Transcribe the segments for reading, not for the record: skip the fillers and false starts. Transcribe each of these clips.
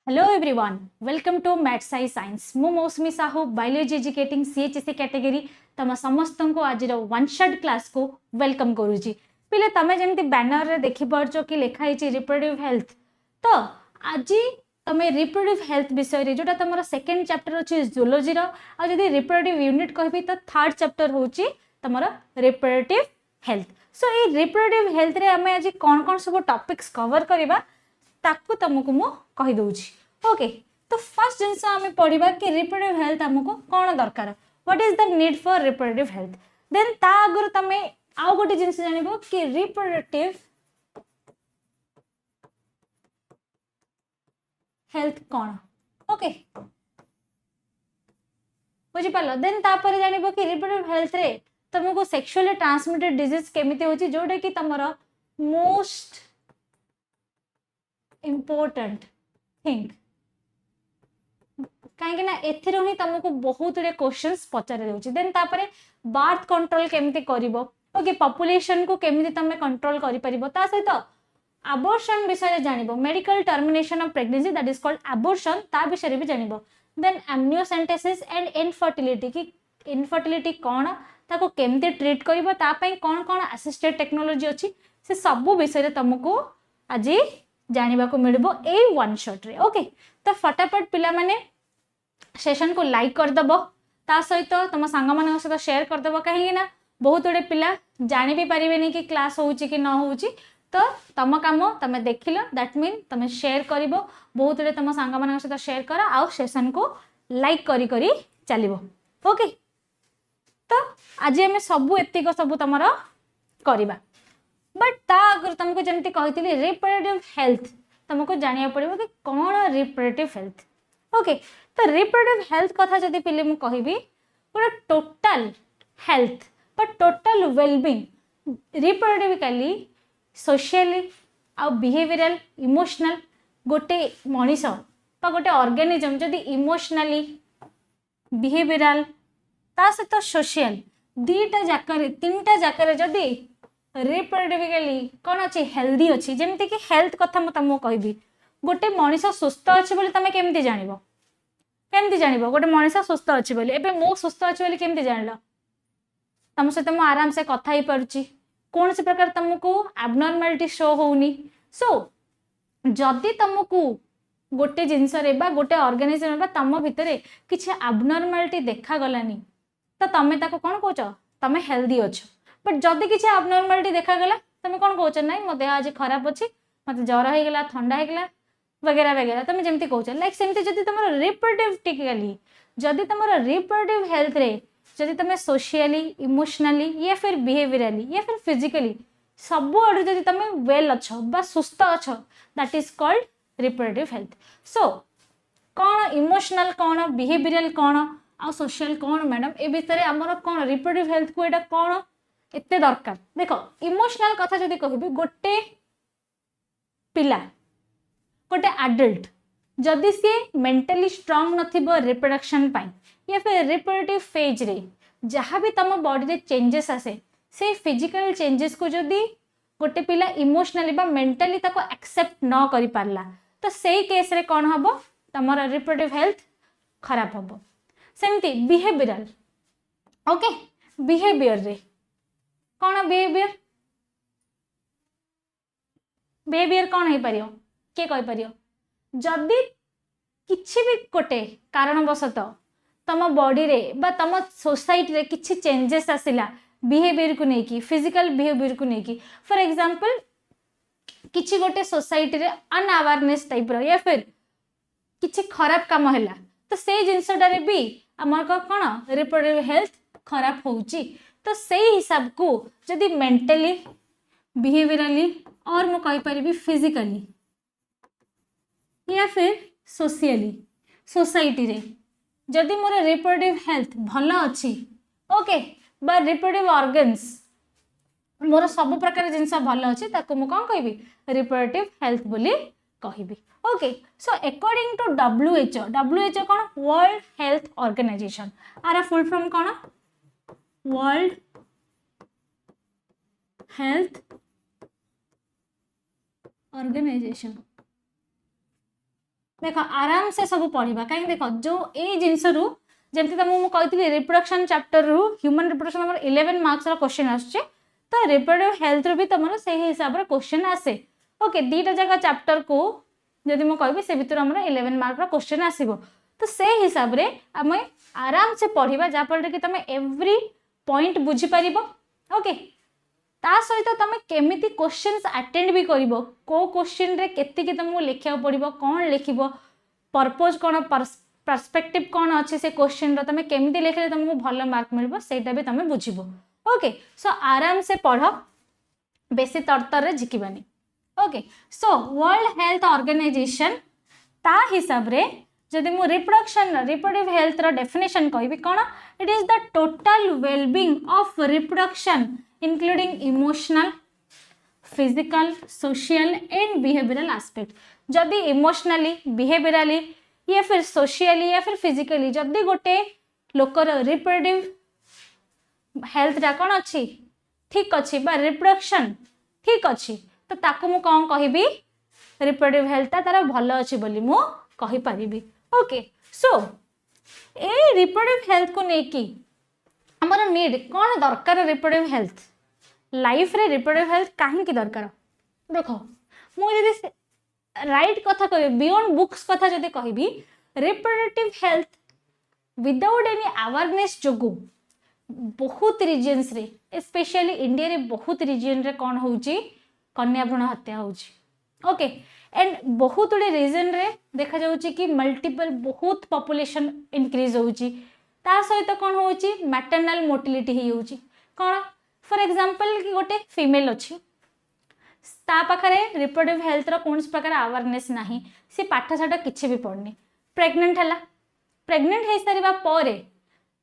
Hello everyone welcome to maths आई science मु Mousumi Sahu biology educating CHC category तुम समस्त को आज वन शॉट क्लास को वेलकम करूची पिले तमे जेमती बैनर रे देखि परछो कि लिखा है रिप्रोडक्टिव हेल्थ तो आज तमे रिप्रोडक्टिव हेल्थ विषय रे जोटा तमरो सेकंड चैप्टर अछि जूलॉजी रो आ जदी रिप्रोडक्टिव यूनिट कहबी तो थर्ड चैप्टर होची तमरो रिप्रोडक्टिव हेल्थ सो ए रिप्रोडक्टिव हेल्थ रे हमें आज कोन कोन सब टॉपिक्स कवर करबा ताकू तुमको मु कहि दउची ओके। तो फर्स्ट जिनस आम पढ़ा कि रिप्रोडक्टिव हेल्थ आमको कौन दरकार what is the need for reproductive health then ता आगर तुम आउ गोटे जिनस जानिबो कि रिप्रोडक्टिव हेल्थ कौन ओके बुझी पाल देन तापर जानिबो कि रिप्रोडक्टिव हेल्थ रे तुमको सेक्सुअली ट्रांसमिटेड डिजीज केमिति होची जोटा कि तमरो मोस्ट इम्पोर्टेंट थिंग कहीं एथिरो ही तुमको बहुत गुड़े क्वेश्चंस पचारे देउची देन तापरे बर्थ कंट्रोल केमिति करिवो ओके पॉपुलेशन को केमिति तमे कंट्रोल करि परिबो ता सहित अबॉर्शन विषय जानिबो medical termination of pregnancy that is called abortion ता विषय भी जानिबो देन एम्नियोसेंटेसिस एंड इनफर्टिलिटी कि इनफर्टिलिटी कोन ताको केमिति ट्रीट करिवो ता पई कोन कोन असिस्टेड टेक्नोलॉजी अछि से सब विषय तुमको आज जानिबा को मिलबो ए वन शॉट रे ओके। तो फटाफट पिला माने सेशन को लाइक कर दबो ता सहित तुम सांग मान सहित शेयर कर दबो कहीं ना बहुत गुड़े पिला जानि भी परिबेनी कि क्लास होउची कि न होउची तो तुम काम तुम देखिल दैट मीन तुम शेयर करिवो बहुत गुड़े तुम सांग मान सहित शेयर कर आउ सेशन को लाइक करी करी चलिवो ओके। तो आज आम सब एतिक सब तुमर करबा बट ता अगर तुमको जमती कही रिप्रोडक्टिव हेल्थ तुमको जानिया पड़ो कि कौन रिप्रोडक्टिव हेल्थ ओके। तो रिप्रोडक्टिव हेल्थ कथा जदि पिले मु कहबी गोटे total health but total wellbeing reproductively socially आ बिहेवियरल इमोशनल गोटे मनीष बा गोटे ऑर्गेनिज्म जदि इमोशनली बिहेवियरल ता सहित सोशियल दीटा जाकर तीनटा जाकर जदि रिप्रोडक्टिवली कौन अच्छी हेल्दी अच्छी जमती कि हेल्थ कथा मैं तुमको कहबी गोटे मनीष सुस्थ अच्छे बोली तुम केमती जानिबो केमती जानिबो गोटे मनीष सुस्थ अच्छी बोली एबे मो सुस्थ अच्छी बोली केमती जानिलो तुम सहित मु आराम से कथा ही पारुची कौन से प्रकार तुमको एबनॉर्मालिटी शो होनी सो जदि तुमको गोटे जिनस रे बा गोटे ऑर्गेनाइजेशन बा तुम भितरे किछि एबनॉर्मालिटी देखा गलानी तो तमे ताको कोन कहचो तमे हेल्दी अच्छो बट जदि किसी अबनॉर्मालिटी देखा गला तुम कौन कौच ना मो देह आज खराब अच्छी मत ज्वर होगा थंडा होगा वगैरह वगैरह तुम जमी कौच लाइक सेमती जब तुम रिप्रोडक्टिवली जदि तुम रिप्रोडक्टिव हेल्थ रे जदि तुम सोशियली इमोशनली या फिर बिहेवियरली या फिर फिजिकली सब आड़ जदि तुम वेल अच्छ बा सुस्थ अच्छ that is called reproductive health. So कौन इमोशनल कौन बिहेवियरल कौन आ सोशियल कौन मैडम ए भितर आमर कौन रिप्रोडक्टिव हेल्थ को एटा कौन एते दरकार देख इमोशनल कथा जदि कहबी गोटे पिला गोटे एडल्ट जदि सी मेंटली स्ट्रांग नथिबो रिप्रोडक्शन पाई या फिर रिप्रोडक्टिव फेज रे जहाँ भी तुम बॉडी रे चेंजेस आसे से फिजिकल चेंजेस को जदि गोटे पिला इमोशनली बा मेंटली ताको एक्सेप्ट न करि पारला तो सेही केस रे कौन हबो तमर रिप्रोडक्टिव हेल्थ खराब हबो। सेमती बिहेवियरल ओके बिहेवियर रे कौन बिहेवियर बिहेवियर कौन हो पार किए कहीपर जदि किछि भी गोटे कारणवशत तुम बॉडी रे बा तुम सोसाइटी रे किछि चेंजेस आसिला बिहेवियर को लेकिन फिजिकल बिहेवियर को लेकिन फॉर एग्जांपल किछि गोटे सोसाइटी रे अनअवेयरनेस टाइप रो या फिर किछि खराब काम हैला तो से जिनसटारे भी आमर कौन रिप्रोडक्टिव हेल्थ खराब होउची तो सही हिसाब को जदि मेंटली बिहेवियरली और मु कहि परिबी फिजिकली या फिर सोशियली सोसाइटी रे जदि मोर रिप्रोडक्टिव हेल्थ भलो अच्छी ओके बा रिप्रोडक्टिव ऑर्गन्स मोर सब प्रकार जिनस भलो अच्छी ताको मु कौन कहबी रिप्रोडक्टिव हेल्थ बोली कहबी okay. So according to WHO कौन वर्ल्ड हेल्थ ऑर्गेनाइजेशन आर फुल फॉर्म कौन वर्ल्ड हेल्थ ऑर्गेनाइजेशन देख आराम से सब पढ़ा कहीं देख जो ये जिनस रु जमी तुमको कही रिप्रोडक्शन चैप्टर रु ह्यूमन रिप्रोडक्शन हमर 11 मार्क्स क्वेश्चन आसुचे तो रिप्रोडक्टिव हेल्थ रू भी तुम से हिसाब से क्वेश्चन आसे ओके दीटा जगह चैप्टर को जदि मुझे कहि से भितर हमर 11 मार्क क्वेश्चन आसीबो तो से हिसाब रे आम आराम से पढ़ा जहाँफल कि तुम एवरी पॉइंट बुझी पार ओके ता सहित तुम केमिति क्वेश्चंस अटेंड भी करिवो को क्वेश्चन रे केतिकी तुमको लिखा पड़ो कौन लिखिबो पर्पज कौन पर्सपेक्टिव कौन अच्छे से क्वेश्चन तुम केमिति लिखले तुमको भल मार्क मिलबो सेटा भी तुम बुझिबो ओके सो आराम से पढ़ बेसी तरतर रे झिकिबानी okay so world health organization ता हिसाब रे जदि मु रिप्रोडक्टिव हेल्थ रो डेफिनेशन कहबी कोन it is the total wellbeing of reproduction including emotional physical social and behavioural aspect जदि इमोशनली बिहेवियरली या फिर सोशियली या फिर फिजिकली जदि गोटे लोकर रिप्रोडक्टिव हेल्थ टा कौन अच्छी ठीक अच्छी बा रिप्रोडक्शन ठीक अच्छी तो ताकू मु कौन कहबी रिप्रोडक्टिव हेल्थ टा तार भल अच्छी बोली मु कहि परिबी ओके सो ए रिप्रोडक्टिव हेल्थ को नेकी हमर नीड कौन दरकार रिप्रोडक्टिव हेल्थ लाइफ रे रिप्रोडक्टिव हेल्थ काहे की दरकार देखो मु जदि राइट कथा कहबी बियॉन्ड बुक्स कथा जदि कहबी reproductive health without any awareness जोगु बहुत रीजन्स रे स्पेशली इंडिया रे बहुत रीजन रे कौन होउची कन्या भ्रूण हत्या होउची ओके एंड बहुत गुड़े रीजन रे देखा जाउची कि मल्टीपल बहुत पॉपुलेशन इंक्रीज होउची ता सहित कौन होउची मैटरनल मोटिलिटी ही होउची कौन फॉर एग्जांपल कि गोटे फीमेल अच्छी ता पाखरे रिप्रोडक्टिव हेल्थ रो कौन प्रकार अवेयरनेस नाही सी पाठ साठ किछि भी पढ़नी प्रेग्नेंट हला प्रेग्नेंट हो सारा पर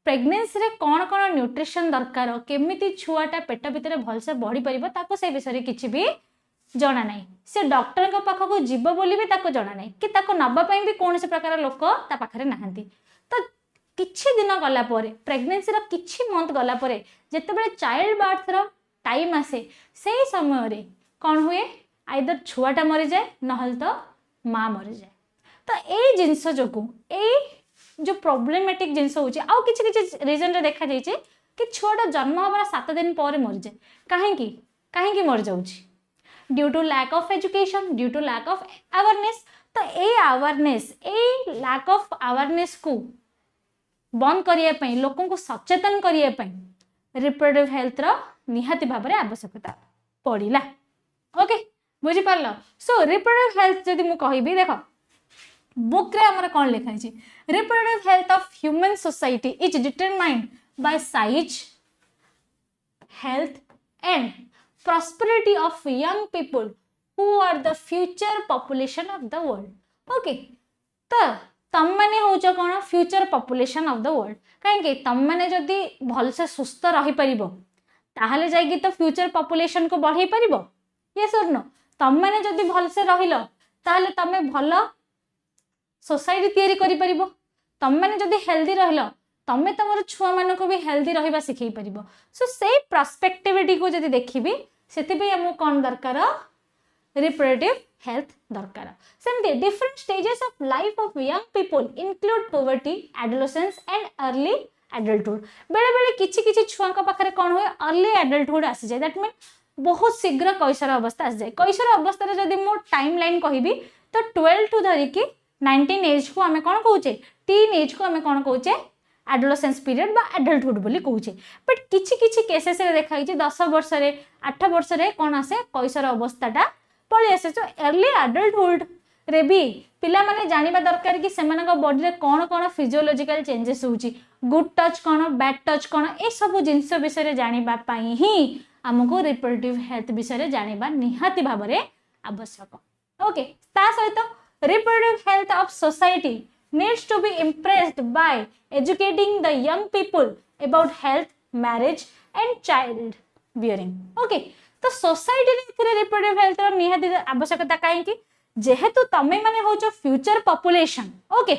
प्रेगनेंसी रे कौन कौन न्यूट्रिशन दरकार केमिति छुआटा पेट भितर भलसे बढ़ी पारिबो ताको से विषय किछि भी जना नहीं से डॉक्टर के पाखक जीव बोली भी ताको जना नहीं कि ताको नबा पई भी कौन से प्रकार लोक ता पाखरे नाहंती तो किछि दिन गला परे प्रेगनेंसी रो किछि मंथ गला परे जेतेबेले चाइल्ड बर्थ रो टाइम आसे सेही समय रे कौन हुए आइदर छुआटा मरी जाए नहल तो माँ मरी जाए तो ए जिनस जोगु ए जो प्रॉब्लमेटिक जिनस होची आउ किछि किछि रीजन रे देखा जाइछे कि छुआटा जन्म हबार 7 दिन पर मरि जाए काहेकि मरि जाउची due to lack of education due to lack of awareness तो ए awareness a lack of awareness को बंद करिया पई लोकन को सचेतन करिया पई रिप्रोडक्टिव हेल्थ रो निहाती भाव में आवश्यकता पड़िला ओके बुझी पारलो सो रिप्रोडक्टिव हेल्थ जदि मु कहबी देखो बुक रे हमर कोन लिखा छै reproductive health of human society is determined by size health and prosperity of young people who are the future population of the world okay तो तम माने होचो कोन future population of the world काहे तम माने जदी भल से सुस्थ रही परिबो ताहले जाई तो फ्यूचर पॉपुलेशन को बढ़ाई परिबो यस और नो तम माने जदी भल से रहिलो ताहले तमे भल सोसाइटी तयारी करि परिबो तम माने जदी हेल्दी रहिलो तमे तमर छुआ मान को भी हेल्दी रहिबा सिखै परिबो सो से पर्सपेक्टिविटी को जदी देखिबी सेति पे हमो कोन दरकार रिप्रोडक्टिव हेल्थ दरकार सेमती different stages of life of young people include poverty adolescence and early adulthood बेले बेले किछि किछि छुआ का पाखरे कोन होय अर्ली एडल्टहुड आसी जाय दैट मीन बहुत शीघ्र कैशोर अवस्था आसी जाय कैशोर अवस्था रे जदी मो टाइम लाइन कहिबी तो 12 टू धरि कि 19 एज को हमें कोन कहूचे टीन एज को हमें कोन कहूचे एडोलेसेंस पीरियड बा एडल्टहुड बोली कहूचे बट किछि किछि केसेस रे देखाई छै 10 वर्ष रे 8 वर्ष रे कोन आसे कैशोर अवस्थाटा पळि आसे तो अर्ली एडल्टहुड रे भी पिला माने जानिबा दरकार कि सेमानक बॉडी रे कोन कोन फिजियोलॉजिकल चेंजेस होउची गुड टच कोन बैड टच कोन ए सब जिंस विषय रे जानिबा पई ही हमको रिप्रोडक्टिव हेल्थ विषय रे जानिबा निहाती भाव रे आवश्यक ओके ता सहित reproductive health of society needs to be impressed by educating the young people about health, marriage and child bearing. Okay, तो सोसाइटी रे रिप्रोडक्टिव हेल्थ रो निहाती आवश्यकता काहे कि जेहेतु तमे माने होचो फ्यूचर पॉपुलेशन ओके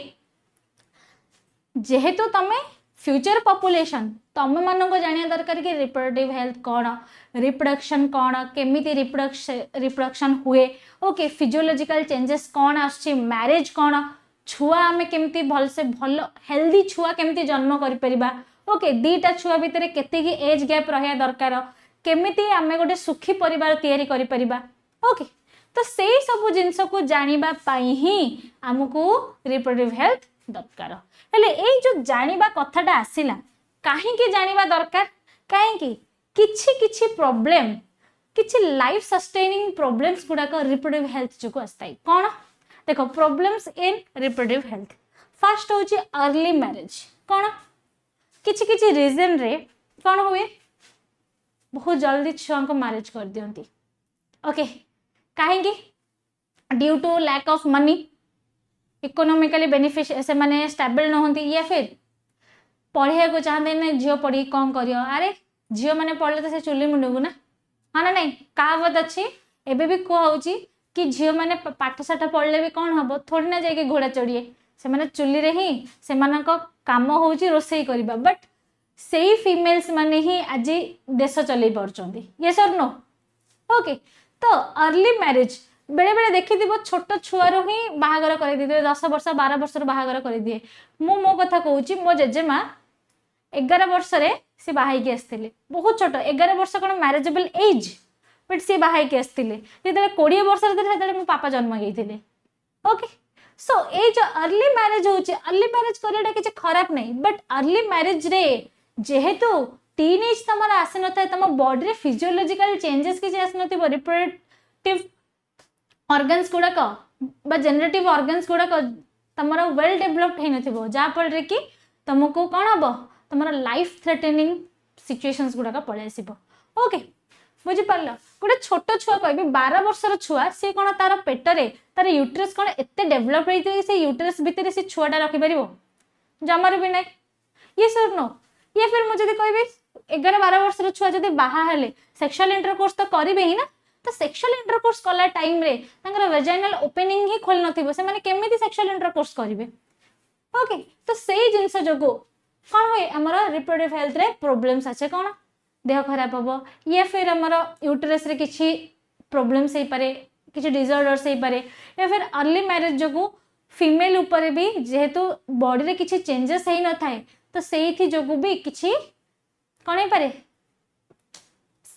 जेहेतु तमे फ्यूचर पॉपुलेशन तम मानक जानिया दरकार कि रिप्रोडक्टिव हेल्थ कौन, रिप्रोडक्शन कौन, केमिति रिप्रोडक्शन हुए, ओके फिजियोलॉजिकल चेंजेस कौन आछी, मैरिज कौन, छुआ आमे केमिति भल से भल हेल्दी छुआ केमिति जन्म करि परिबा, ओके दीटा छुआ भितर केते की एज गैप रहया दरकार, केमिति आमे गोटे सुखी परिवार तैयारी करि परिबा, ओके तो से सब जिनस को जानिबा पाई ही हमको रिप्रोडक्टिव हेल्थ दरकार। हेले एई जो जानिबा कथाटा आसिला काहेकि जानिबा दरकार, काहेकि किछि किछि प्रॉब्लम किछि लाइफ सस्टेनिंग प्रॉब्लम्स गुडाक रिप्रोडक्टिव हेल्थ जो आस्ताई कौन देखो problems in reproductive health. First होची अर्ली मैरिज, कौन किछि किछि रीजन रे कौन हुए बहुत जल्दी छुआ को मैरिज कर दियंती, ओके काहेकि due to lack of money, economically benefit से माने स्टेबल न होती, या फिर पढ़िया को चाहते ना झील पढ़ी कौन कर, अरे झील मैंने पढ़ले तो से चुली मुंडू ना, हाँ ना नहीं कहावत अच्छी एबे भी कहुची कि झील मैंने पाठशाठ पढ़ले भी कौन हम थोड़ी ना जाके घोड़ा चढ़िए, से माने चुली रे ही से काम होची रोसई करबा, बट सेही फीमेल्स माने ही आज देश चलई पारछंती, यस और नो, ओके तो अर्ली मैरिज बेले बेले देखि छोट छुआर ही बाहागर कर दिए 10 वर्ष 12 वर्ष बाहागर कर दिए। मो कथा कहूँ मो जेजेमा 11 वर्ष सी बाहाई आसते बहुत छोट 11 वर्ष कौन मैरेजेबल एज, बट सी बाहाई आसते जो 20 वर्ष मो पापा जन्म गई, ओके सो ये जो अर्ली मैरिज होची, अर्ली मैरिज कराटा किसी खराब नहीं, बट अर्ली मैरिज रे जेहेतु टीन एज तुम आसी न था तुम बॉडी रे फिजियोलॉजिकल चेंजेस किसी आसी न रिप्रोडक्टिव ऑर्गन्स गुड़ाक बा जेनरेटिव ऑर्गन्स गुड़ाक तुम वेल डेवलप्ड है न जहाँफल कि तुमको कौन हम तुम लाइफ थ्रेटनिंग सिचुएशंस गुड़ाक पलि आस, ओके बुझीपार गोटे छोट छुआ कह 12 वर्षर छुआ सी कौन तार पेटरे तार यूट्रेस कौन एत डेभलप हो यूट्रेस भितर से छुआटा रखिपर जमार भी ना, ये सर नो, ये फिर मुझे कहि 11-12 वर्षर छुआ जब बाहा सेक्सुअल इंटरकोर्स तो करेंगे ही ना, तो सेक्सुअल इंटरकोर्स कला टाइम रे वेजाइनल ओपनिंग ही खोल नथिबो से माने केमिति सेक्सुअल इंटरकोर्स करिवे, ओके तो सेही जिंस जोगो कौन हुए हमर रिप्रोडक्टिव हेल्थ रे प्रॉब्लम्स आछे, कौन देह खराब हबो या फिर हमर यूट्रेस रे किछि प्रॉब्लम्स हे पारे, किछि डिसऑर्डर्स हे पारे, या फिर अर्ली मैरिज जोगो फीमेल ऊपर भी जेहेतु बॉडी रे किछि चेंजेस हे न थाए तो सेही जोगो भी किछि कौन हे पारे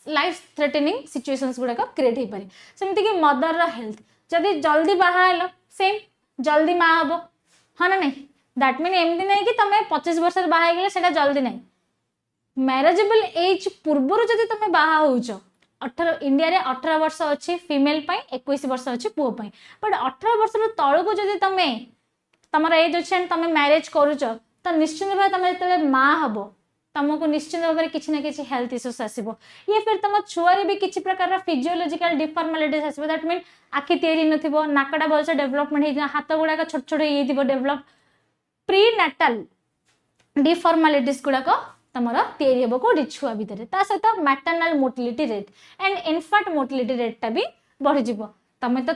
लाइफ थ्रेटनिंग सिचुएशंस गुड़ाक क्रिएट हो पारे। सेमती कि मदर हेल्थ जदि जल्दी बाहा सेम जल्दी माँ हम, हाँ ना नहीं दैट मीन एमती नहीं कि तुम 25 वर्ष बाहा गले से जल्दी नहीं, मैरेजेबल एज पूर्वर जदि तुम बाहा होच 18 इंडिया रे 18 वर्ष अच्छी फीमेल 21 वर्ष अच्छी पुओ, बट 18 वर्ष तलू जदि तुम एज अच्छे तुम मैरेज करुच तो निश्चित भाव तुम जो माँ हम तुमको निश्चित भाव में किसी ना किसी हेल्थ इश्यूज आसो, ये फिर तुम छुआरे भी किसी प्रकार फिजियोलॉजिकल डिफॉर्मालिटीज आसो, दैट मीन आखि तैयारी नथिबो, नाकटा भलसे डेवलपमेंट हो, हाथ गुड़ाक छोट छोट हो डेवलप प्री नाटाल डिफॉर्मालिटीज गुड़ाक तुम तैयारी हम कौटी छुआ भितर, ता सहित maternal motility rate and इनफैंट motility रेटा भी बढ़ीज। तुम तो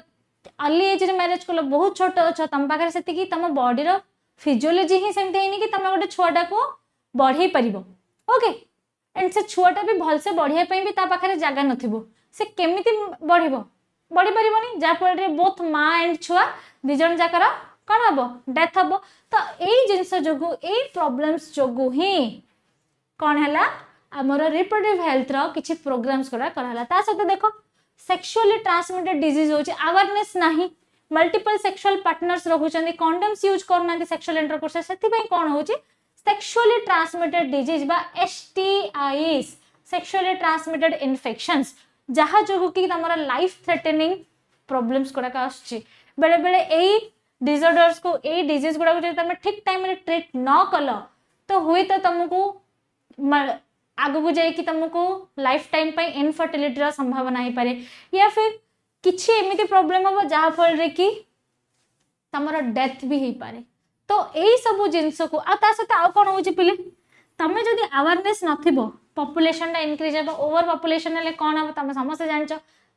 अर्ली एज रे मैरिज कल बहुत छोट अच्छ तुम पाखे से तुम बॉडी फिजियोलॉजी ही सेमती है कि तुम गोटे छुआटा को बढ़े पार, ओके एंड से छुआटा भी भलसे बढ़िया भी ता पाखे जगह नथिबो, से केमिति बढ़िबो बढ़ी पारिबनी जहाँफल बोथ माँ एंड छुआ दिजन जाकर कौन हम डेथ हम, तो यही जिनस जो यही प्रॉब्लम्स जो ही कौन है आमर रिप्रोडक्टिव हेल्थ रो किछि प्रोग्राम्स कराला। ता सहित देखो सेक्सुअली ट्रांसमिटेड डिजीज होची अवेयरनेस नाही, मल्टीपल सेक्सुअल पार्टनर्स रहुचंदी, कंडोम्स यूज करना सेक्सुअल इंटरकोर्स से कौन होची सेक्सुअली ट्रांसमिटेड डिजीज बा STIs सेक्सुअली ट्रांसमिटेड इन्फेक्शंस जहाँ जो कि तुम लाइफ थ्रेटनिंग प्रॉब्लम्स गुड़ाक आसुची बेले बेले यही डिसऑर्डर्स को यही डिजीज गुड़ाक जो तुम ठीक टाइम रे ट्रीट न कल तो हुए तो तुमको आगु को जाइए तुमको लाइफ टाइम पे इनफर्टिलिटी संभावना हो पारे, या फिर किसी एमती प्रॉब्लम हम जहाँ फल कि तुम डेथ भी हो पारे। तो यही सब जिनस को सहित आउ कौन हो पिले तुम जदि अवेयरनेस नथिबो पॉपुलेशन टा इनक्रीज हे, ओवर पॉपुलेशन हेले कौन हम तुम समस्त जान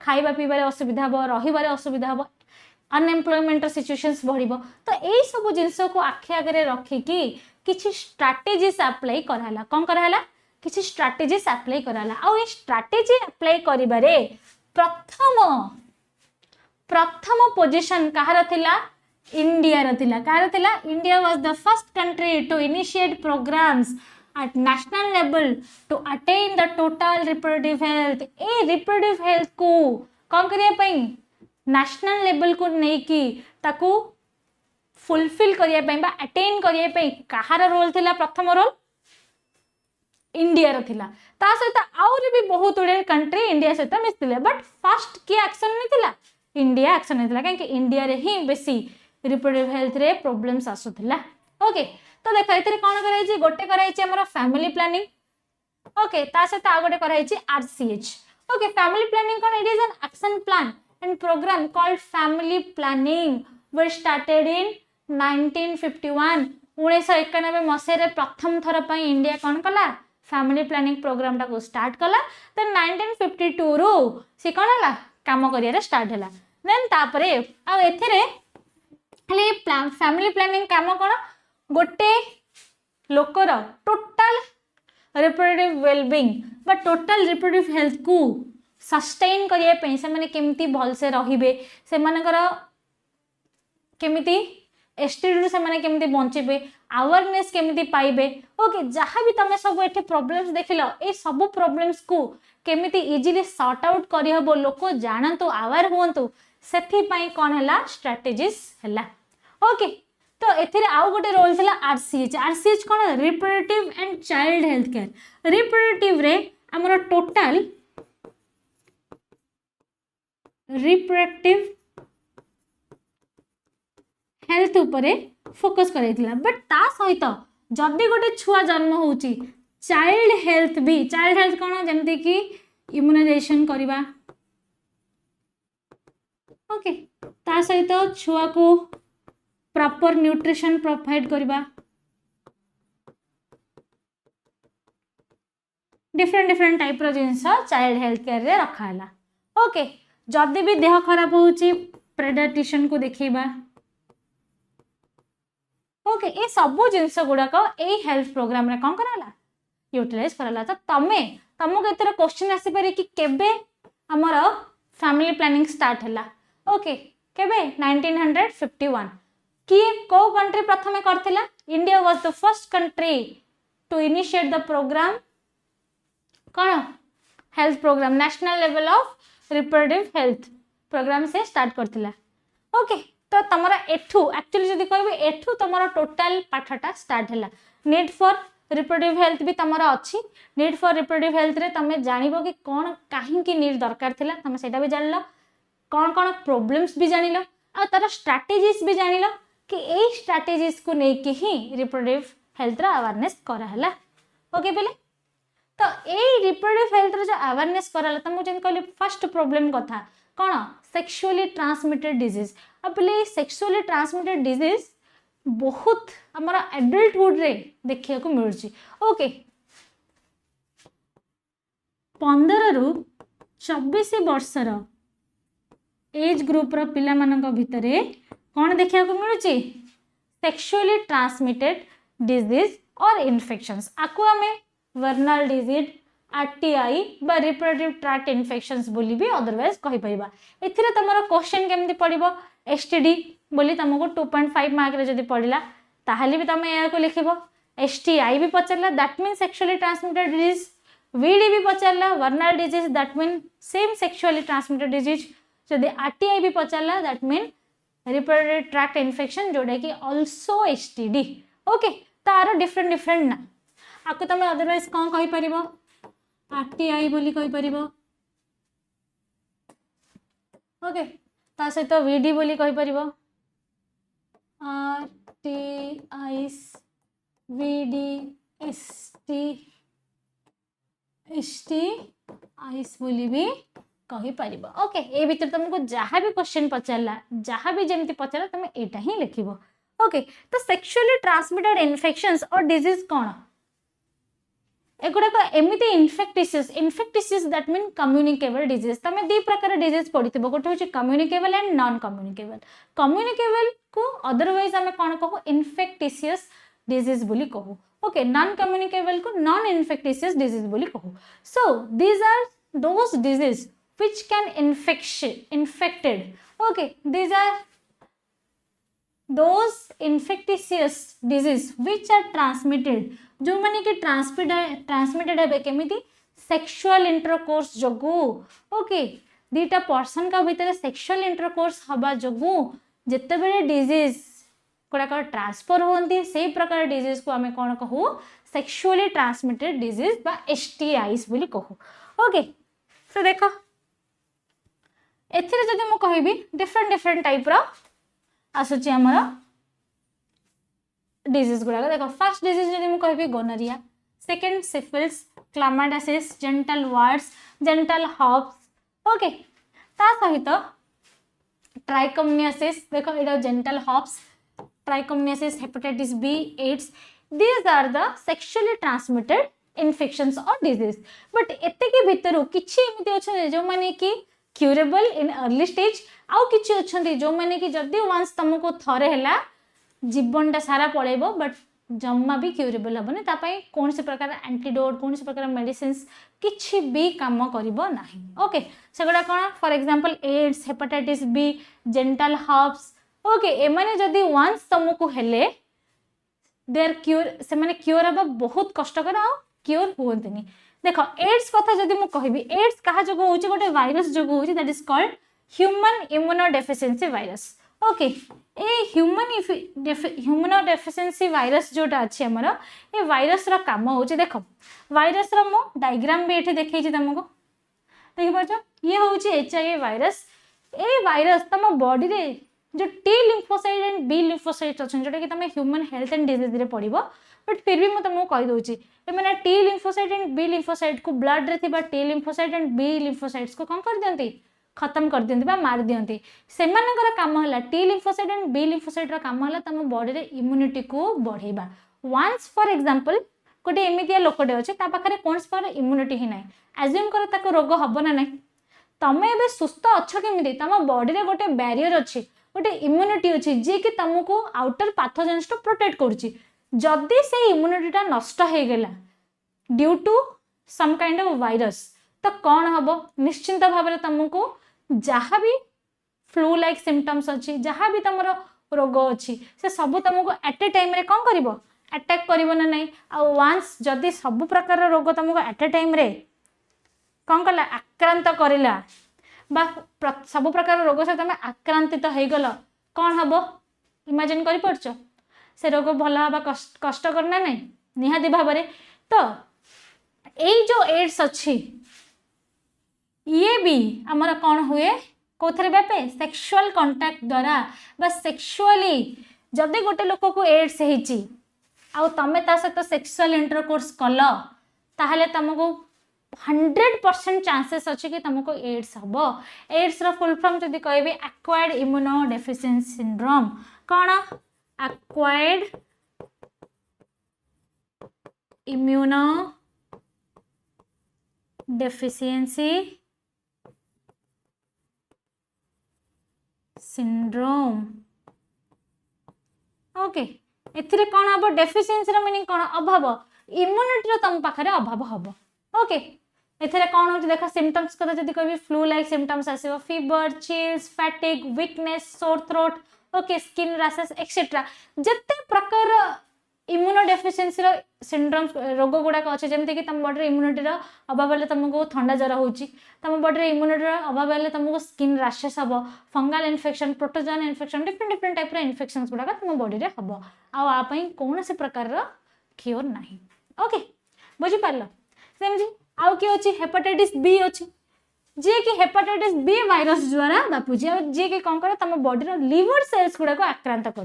खाइबा पीबार असुविधा हम, रही असुविधा हम, अनएम्प्लॉयमेंट सिचुएशंस बढ़िबो। तो एई सब जिंस को आखि आगे रखिकी किछि स्ट्रैटेजीज अप्लाई कराला। कौन कराला? किछि स्ट्रैटेजीज अप्लाई कराला। आ ये स्ट्रैटेजी अप्लाई करिबारे प्रथम पोजीशन कहार थिला? इंडिया रो थिला। कहार थिला? India was the first country to initiate programmes at national level to attain the total reproductive health। ए reproductive health को कौन करिया पई? नेशनल लेवल को नहीं की ताकू फुलफिल करिया पई बा अटेन करिया पई कहार रोल थिला? प्रथम रोल इंडिया रो थिला। ता सहित आउरी भी बहुत उड़े कंट्री इंडिया सहित मिसथिले, बट फर्स्ट की एक्शन नहीं थिला? इंडिया एक्शन नहीं थिला, काहे कि इंडिया रे ही बेसी रिप्रोडक्टिव हेल्थ रे प्रॉब्लम्स आसुथिला। ओके, तो देखो एथिरे कोन कराई छी? गोटे कराई छी हमर फैमिली प्लानिंग। ओके, ता सहित आ गोटे कराई छी RCH. Okay, family planning cone? It is an action plan and program called family planning was started in 1951। 1991 मसीह प्रथम थर पर इंडिया कौन कला? फैमिली प्लानिंग प्रोग्राम टा को स्टार्ट कला। देन 1952 रु सी कौन हला? काम करिया स्टार्ट हला। देन तापरे आ एथिरे खाली फैमिली प्लानिंग काम कौन? गोटे लोकर टोटल रिप्रोडक्टिव वेलबींग बा टोटल रिप्रोडक्टिव हेल्थ को सस्टेन करिया पे से माने केमती भल से रहिबे, से मानकर केमती एसटीडी से माने केमती बंचिबे, अवेयरनेस केमती पाइबे। ओके, जहाँ भी तमे सब एठी प्रॉब्लम्स देखिलो, ए सब प्रॉब्लम्स को केमती इजीली सॉर्ट आउट करि हबो, लोक जानंतु, अवेयर होंतु, सेथि पई कोन हला? स्ट्रेटजीज हला। ओके, तो एथिरे आउ गोटे रोल थिला RCH. RCH cone? Reproductive and child health care. Reproductive रे हमर टोटल रिप्रोडक्टिव हेल्थ उपरे फोकस कराइथिला। बट ता सहित जदि गोटे छुआ जन्म होउची, चाइल्ड हेल्थ भी, चाइल्ड हेल्थ कोन? जेमति कि इम्यूनाइजेशन करबा। ओके, ता सहित छुआ को प्रॉपर न्यूट्रिशन प्रोवाइड करबा, डिफरेंट टाइप रो जिंस चाइल्ड हेल्थ केयर रे रखा हला। ओके, जदि भी देह खराब होउची, पेडियाट्रिशियन को देखैबा। ओके, ये सब जिंस गुड़ाक ए हेल्थ प्रोग्राम रे कौन कराला? यूटिलाइज कराला। तो तुमको एतर क्वेश्चन आसी पारे कि केबे हमर फैमिली प्लानिंग स्टार्ट हला? ओके, केबे? 1951। कि को कंट्री प्रथमे करथिला? India was the first country to initiate the programme कौन? Health programme, national level of reproductive health programme से स्टार्ट करथिला। ओके, तो तमरा एठू एक्चुअली जदी कहबे एठू तमरा टोटल पाठटा स्टार्ट हला। नीड फॉर रिप्रोडक्टिव हेल्थ भी तमरा अछि। नीड फॉर रिप्रोडक्टिव हेल्थ रे तमे जानिबो कि कोन काहे की नीड दरकार थिला, तमे सेटा भी जानलो, कोन कोन प्रॉब्लम्स भी जानिलो, आ तार स्ट्रैटेजीज भी जानिलो कि ए स्ट्रैटेजीज को नै कि ही रिप्रोडक्टिव हेल्थ रा अवेयरनेस करा हला। ओके बेले, तो ए रिप्रोडक्टिव हेल्थ रे जो अवेयरनेस कराला, तुमको जेन कहले फर्स्ट प्रॉब्लम कथा कौन? Sexually transmitted disease. अब बोले सेक्सुअली ट्रांसमिटेड डिजीज बहुत हमारा एडल्टहुड रे देखिया को मिलुची। ओके, 15 रु 24 वर्षर एज ग्रुप रो पिला मानक भितरे कौन देखिया को मिलुची? सेक्सुअली ट्रांसमिटेड डिजीज और इन्फेक्शंस। आकु हमें वर्नल डिजीज, आरटीआई बा रिप्रोडक्टिव ट्रैक्ट इन्फेक्शंस बोली भी अदरवाइज कहि परिबा। एथिरे तमरो क्वेश्चन केमति पडिबो? एसटीडी बोली तुमको 2.5 मार्क रे जदी पडिला ताहाली भी तमे या को लिखिबो। एसटीआई भी पचरला, that mean sexually transmitted disease. VD भी पचरला, venereal disease, that mean same sexually transmitted disease. जदी आरटीआई भी पचरला, that mean reproductive tract infection, जोडा कि आल्सो एसटीडी। ओके, तार डिफरेंट ना आकु तमे अदरवाइज कोन कहि परिबो? आरटीआई बोली कहि परिबो। ओके, ता सहित वीडी बोली कहि परिबो। आरटीआई, वीडी, एसटीआई बोली भी कहि परिबो। ओके, ए भीतर तुमको जहाँ भी क्वेश्चन पचारला, जहाँ भी जेमती पचारला, तुम एटा ही लिखिबो। ओके, तो सेक्सुअली ट्रांसमिटेड इन्फेक्शंस और डिजीज कौन? एगुड़ाक एमती infectious that mean communicable disease तमें दी प्रकार डिजीज पढ़ी गोटे हूँ communicable and non communicable communicable को अदरवाइज आम कौन कहू इनफेक्टिशियस डिजीज बोली कहू ओके नॉन कम्युनिकेबल को नॉन इनफेक्टिशियस डिजीज बोली कहू so these are those disease which can infected okay these are those infectious disease which are transmitted जो माने कि ट्रांसमिटेड है केमिति सेक्सुअल इंटरकोर्स जोगु ओके दीटा पर्सन का भीतर सेक्सुअल इंटरकोर्स हवा जोगु जिते बेले डिजीज गुड़ाक ट्रांसफर होती से प्रकार डिजीज को आम कौन कहू सेक्सुअली ट्रांसमिटेड डिजीज बा STIs बोली कहू ओके सो देखो एथिरे जदि मु कहिबी डिफरेंट टाइप रो आसुची हमर डिजीज गुड़ाक देखो फर्स्ट डिजीज जदि मु कहिबी gonorrhoea second syphilis chlamydiasis genital warts genital herpes okay ता सहित ट्राइकोमनियासिस देखो एटा genital herpes trichomoniasis hepatitis B AIDS these are the sexually transmitted infections और डिजीज बट एते के भितर किछि एमिति अछि जो माने कि क्यूरेबल इन अर्ली स्टेज आउ किछि अछंती जो माने कि जदी वंस तुमको थरे हैला जीवनटा सारा पळेबो बट जम्मा भी क्यूरेबल हबने तापाई कौन से प्रकार एंटीडोट कौन से प्रकार मेडिसिन्स किछि भी काम करिबो नाही ओके सेगुडा कोन for example AIDS hepatitis B genital herpes okay ए माने जदी वंस तुमको हेले देयर क्यूर से माने क्यूर हबा बहुत कष्टकर आ क्यूर होंतनी देखो एड्स कथा जदि मु कहबी एड्स कहा जगो होची गोटे वायरस जगो होची that is called human immunodeficiency virus okay ए ह्यूमनोडेफिशिएंसी वायरस जोटा अछि हमर ए वायरस रा काम होची देखो वायरस रा मु डायग्राम भी एठी देखै छी तुमको देखि पाछो ये होची HIV वायरस ए वायरस तम बॉडी रे जो T lymphocyte and B lymphocyte अछन जोटा कि तमे ह्यूमन हेल्थ एंड डिजीज रे पढिबो बट फिर भी मैं तुमको कहि दोची ए माने T lymphocyte and B lymphocyte को ब्लड रे थिबा T lymphocyte and B lymphocytes को कोन कर दियंती खत्म कर दियंती बा मार दियंती सेमानकर काम हला T lymphocyte and B lymphocyte रा काम हला तम बॉडी रे इम्यूनिटी को बढ़ेबा वंस फॉर एग्जांपल कोटे एमितिया लोकटे अछि ता पाखरे कोनस पर इम्यूनिटी ही नै अज्यूम कर ताको रोग हबो ना नै तमे एबे सुस्त अछ केमिति तम बॉडी रे गोटे बैरियर अछि गोटे इम्यूनिटी अछि जे कि तुमको आउटर पैथोजेन्स टू प्रोटेक्ट करछि जदि से इम्यूनिटीटा नष्ट हो गला due to some kind of virus तो कौन हम निश्चिंत भाव में तुमको जहाँ भी फ्लू लाइक सिम्पटम्स अच्छी जहाँ भी तुम रोग अच्छी से सब तुमको एट ए टाइम रे कौन कर अटैक कर ना नहीं वंस जदि सब प्रकार रोग तुमको एट ए टाइम रे कौन कला आक्रांत करला सब प्रकार रोग से तुम आक्रांतित हो गल कौन हम इमेजिन कर पार्छ से रोग भल हवा कष्ट करना नहीं निहाती भाव में तो यही जो एड्स अच्छी ये भी आमर कौन हुए कौन व्यापे सेक्सुअल कांटेक्ट द्वारा बा सेक्सुअली जदि गोटे लोक को एड्स होती आउ तमें ता सहित सेक्सुअल इंटरकोर्स कल ताहले तुमको 100% चांसेस अच्छे कि तुमको एड्स हम एड्स रो फुल फॉर्म जदि कहबी एक्वायर्ड इम्यूनोडेफिशिएंसी सिंड्रोम कौन एक्वायर्ड इम्यूनोडेफिशिएंसी सिंड्रोम ओके एथिरे कौन हम डेफिशिएंसी मीनिंग कौन अभाव इम्यूनिटी तुम पाखे अभाव हम ओके एथिरे कौन हो देख सिम्पटम्स कथा जदि कहबी फ्लू लाइक सिम्पटम्स आसीबो fever chills fatigue weakness sore throat okay skin rashes etcetera जते प्रकार इम्यूनोडेफिशिएंसी सिंड्रोम रोग गुड़ाक अच्छे जमीक कि तुम बॉडी इम्यूनिटी अभाव हेल्ले तुमको ठंडा ज्वर होची तुम बॉडी इम्यूनिटी अभाव हेल्ले तुमको स्किन रैशेस हम fungal infection protozoan infection different type infections गुड़ाक तुम बॉडी रे हम आपाई कौन से प्रकार क्योर नहीं ओके बुझिपार सेमती आउ किए अच्छी हेपाटाइटिस बी अच्छी जी कि हेपाटाइटिस बी वायरस द्वारा बापुची जी कि कौन करे तुम बॉडी लिवर सेल्स गुड़ाक आक्रांत कर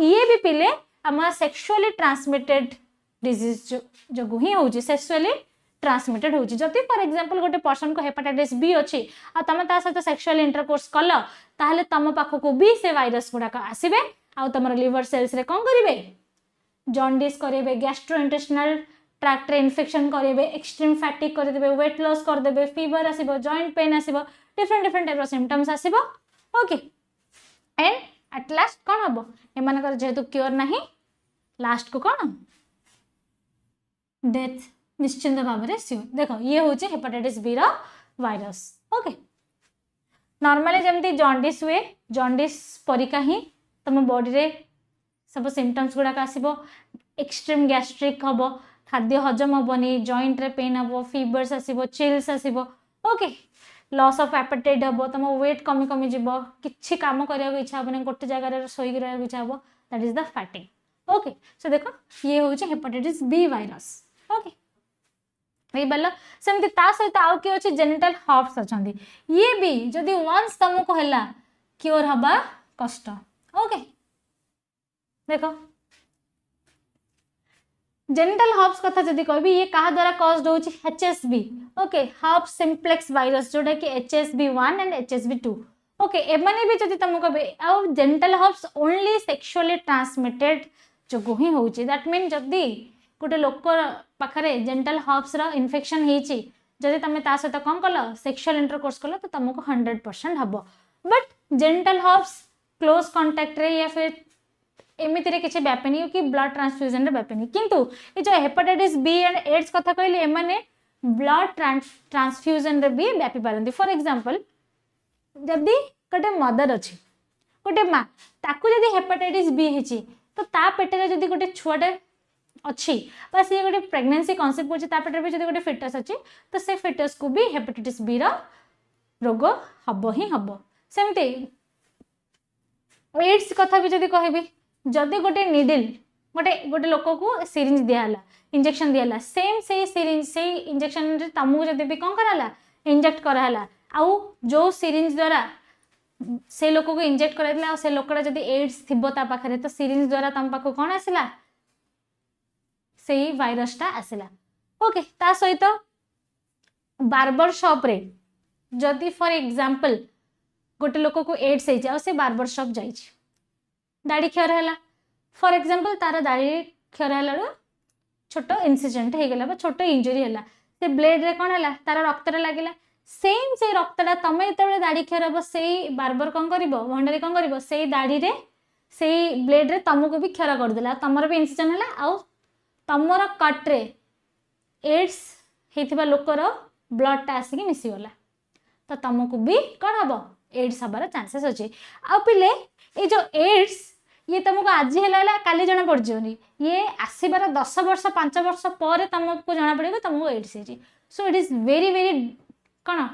ये भी पिले आम सेक्सुअली ट्रांसमिटेड डिजीज जो ही होची सेक्सुअली ट्रांसमिटेड होची जति फॉर एग्जांपल गोटे पर्सन को हेपाटाइटिस बी अच्छी आ तुम ता सहित सेक्सुअल इंटरकोर्स कल ताहले तुम पाखक भी से वायरस गुड़ाक आसबे आ तुम लिवर सेल्स रे कौन करेंगे जॉन्डिस करेंगे गैस्ट्रोइंटेस्टिनल ट्रैक्ट रे इन्फेक्शन करेंगे, एक्सट्रीम फैटिक करदेबे, वेट लॉस करदेबे, फीवर आसीबो, जॉइंट पेन आसीबो, डिफरेंट डिफरेंट टाइप सिम्पटम्स आसीबो। ओके एंड एट लास्ट कौन हम एमानकर जेहेतु क्योर नहीं लास्ट को कौन डेथ निश्चिंत भाव में सियोर। देख ये हूँ hepatitis B virus. Okay normally जमती जॉन्डिस हुए जॉन्डिस परिका ही तुम बॉडी रे सब सिम्पटम्स गुड़ाक आसो, एक्सट्रीम गैस्ट्रिक हम, खाद्य हजम हेनी, जॉइंट रे पेन हम, फीवर्स आसो, चिल्स आसो। ओके लॉस ऑफ एपेटाइट हम, तुम वेट कमी कमी जीव, किसी काम करने इच्छा हेनी, गोटे जगार शोक रहा इच्छा हम, that is the fatigue. Okay so देख ये हूँ हेपाटाइटिस बी वायरस। ओके बोल सेमती ता सहित आउ किए अच्छे जेनिटल हर्ब्स अच्छा ये भी जदि वंस तुमको है क्योर हवा कष्ट। ओके देख जेनिटल हर्ब्स कथा जदि कहबी ये कहा द्वारा कॉज्ड होची HSV। Okay herbs simplex virus जोटा कि HSV1 एंड HSV2। ओके एमाने भी जदि तुमको कहबे आ genital herpes only sexually transmitted जो ही होची, दैट मीन जदि गोटे लोक पाखरे जेनिटल हर्ब्स रा इन्फेक्शन होती जदि तुम ता सहित कौन कल सेक्सुअल इंटरकोर्स कल तो तुमको 100% हम। But genital herbs close contact रे या फिर एमती किसी व्यापेनि कि ब्लड ट्रांसफ्यूजन रे व्यापेनि, किंतु ये जो हेपाटाइटिस बी एंड एड्स कथा कहले एमाने ब्लड ट्रांसफ्यूजन रे भी व्यापी पारंती। फॉर एग्जांपल जदि गोटे मदर अच्छी गोटे माँ ताकू जदि हेपाटाइटिस बी है तो ता पेटे जदि गोटे छुआटे अच्छी बा सी गोटे प्रेगनेंसी कनसेप्ट होची ता पेटर भी जदि गोटे फिटस अच्छी तो से फिटस को भी हेपाटाइटिस बी रो रोग हब ही हब। सेमती एड्स कथा भी जदि कहबी जदि गोटे निडल गोटे गोटे लोक को सिरिंज दियाला इंजेक्शन दियाला सेम से सिरिंज से इंजेक्शन तुमको जदि भी कौन कराला इंजेक्ट कराला आउ जो सिरिंज द्वारा से लोक को इंजेक्ट कराइला से लोकटा जदि एड्स थिबो ता पाखरे तो सिरिंज द्वारा तुम पाखो कौन आसिला से वायरसटा आसला। ओके ता सहित बार्बर शॉप रे जदि फॉर एग्जांपल गोटे लोक को एड्स हो से बार्बर शॉप जाइए दाढ़ी क्षर है फॉर एग्जांपल तार दाढ़ी क्षर है छोट इनसीडेंट हो गला छोट इंजुरी है से ब्लेड रे कौन है तार रक्त लगे सेम से रक्तटा तुम जो दाढ़ी क्षर हम से बार्बर कौन कर भंडारी कौन कर से दाढ़ी रे से ब्लेड रे तुमको भी क्षर करदेला तुमर भी इनसीडेंट है आउ तुमर कट्रे एड्स होता लोकर ब्लडटा आसिक मिसीगला तो तुमको भी कौन हम एड्स हबार चांसेस अच्छे। आ पिले ये जो एड्स ये तुमको आज है काली जना पड़नी ये आसबार 10 वर्ष 5 वर्ष पर तुमको जना पड़े तुमको एड्स है। So it is very very कौन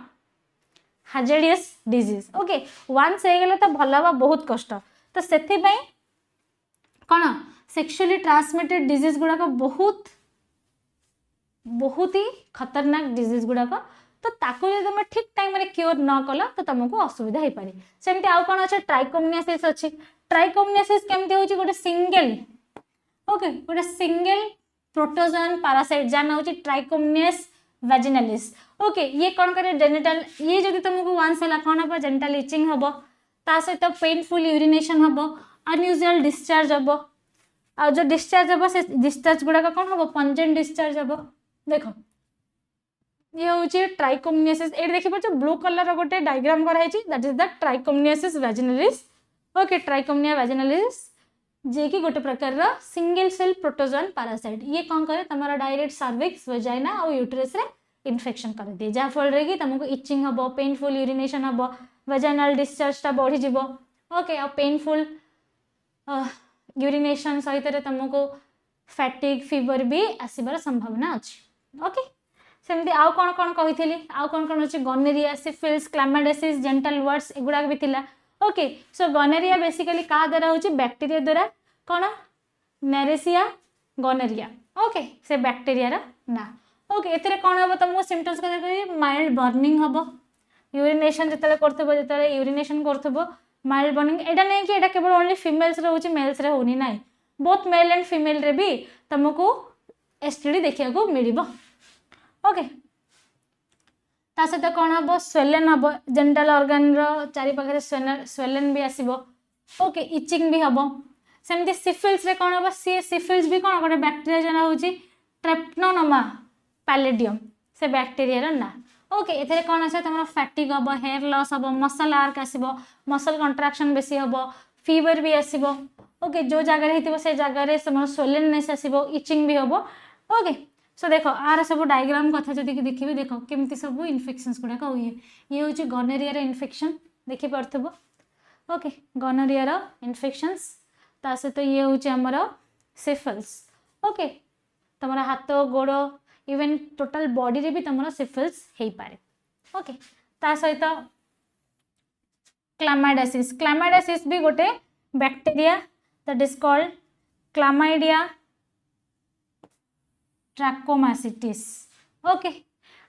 हाजर्डियस डिजीज। ओके वन्स हो तो भल हवा बहुत कष्ट तो से कौन सेक्सुअली ट्रांसमिटेड डिजीज गुड़ाक बहुत बहुत ही खतरनाक डिजीज गुड़ाक तो ताको जब तुम ठीक टाइम रे क्योर न कल तो तुमको असुविधा हो पारे। सेमती आउ कौन अच्छे ट्राइकोमनियासिस अच्छी ट्राइकोमनियासिस केमती होची गोटे सिंगल ओके गोटे सिंगल प्रोटोजोन पैरासाइट जान होची ट्राइकोमनियस वैजिनालिस। ओके ये कौन करे जेनिटल ये जब तुमको वन्स है कौन हम जेनिटल इचिंग हम ता सहित पेनफुल यूरिनेशन हम अनयूजुअल डिस्चार्ज हम आ जो डिस्चार्ज हम से डिस्चार्ज गुड़ाक कौन हम पंजेंट डिस्चार्ज हम। देख ये हूँ ट्राइकोमनियासिस ये देखी पार्छ ब्लू कलर गोटे डायग्राम कराई दैट इज द ट्राइकोमनियासिस वैजिनालिस। ओके ट्राइकोमनिया वैजिनालिस जे कि गोटे प्रकार सिंगल सेल प्रोटोजोन पैरासाइट ये कौन करे तुम डायरेक्ट सर्विक्स वेजाइना और यूट्रस रे इन्फेक्शन कर दिए जहाँफल कि तुमको इचिंग हम पेनफुल यूरिनेशन हम वेजाइनल डिस्चार्जटा बढ़ी जीव। ओके आ पेनफुल यूरिनेशन सहित तुमको फैटिक फीवर भी आसबार संभावना अच्छी। ओके सेमती आउ कौन कौन कही आउ कौन कौन अच्छे गनेरिया सिफिलिस क्लैमाइडियासिस जेनिटल वार्ड्स एगुड़ाक भी थिला। ओके सो गनेरिया बेसिकली क्या द्वारा होची बैक्टीरिया द्वारा कौन नेरेसिया गनेरिया। ओके से बैक्टीरिया ना। ओके एथिरे कौन हम तुमको सिम्पटम्स कथा कहि माइल्ड बर्निंग हम यूरिनेशन जिते करथबो जिते यूरिनेशन करथबो माइल्ड बर्निंग एटा नहीं कि एटा केवल ओनली फीमेल्स रे होची मेल्स रे होनी नाही बोथ मेल एंड फीमेल रे भी तुमको एसटीडी देखिया को मिलिबो। ओके ता सहित कौन हम स्वेलन हम जेनिटल ऑर्गन रो चारि पाखरे स्वेलन भी आसीबो। ओके इचिंग भी हम सेमती सिफिलिस रे कौन हम सी सिफिलिस भी कौन गोटे बैक्टीरिया जना होची ट्रेप्नोनोमा पैलेडियम से बैक्टेरिया ना ओके एथे कौन आसे तुम फैटिक हम हेयर लॉस हम मसल आर्क आसब मसल कंट्राक्शन बेसी हम फीवर भी आसब ओके जो जगह हो से जगह सोलेननेस आसब इचिंग भी हम ओके सो देख आर सब डायग्राम कथा जब देखिए देख केमती सब इन्फेक्शंस गुड़ाक हुए ये हूँ गनोरिया इन्फेक्शन देखिपु ओके गनोरिया इन्फेक्शंस ता सहित ये हूँ आमर सिफिल्स ओके तुम हाथ गोड़ इवन टोटल बॉडी रे भी तुम सिफिल्स हो पारे ओके ता सहित क्लामाइडासिस भी गोटे bacteria that is called chlamydia trachomatis okay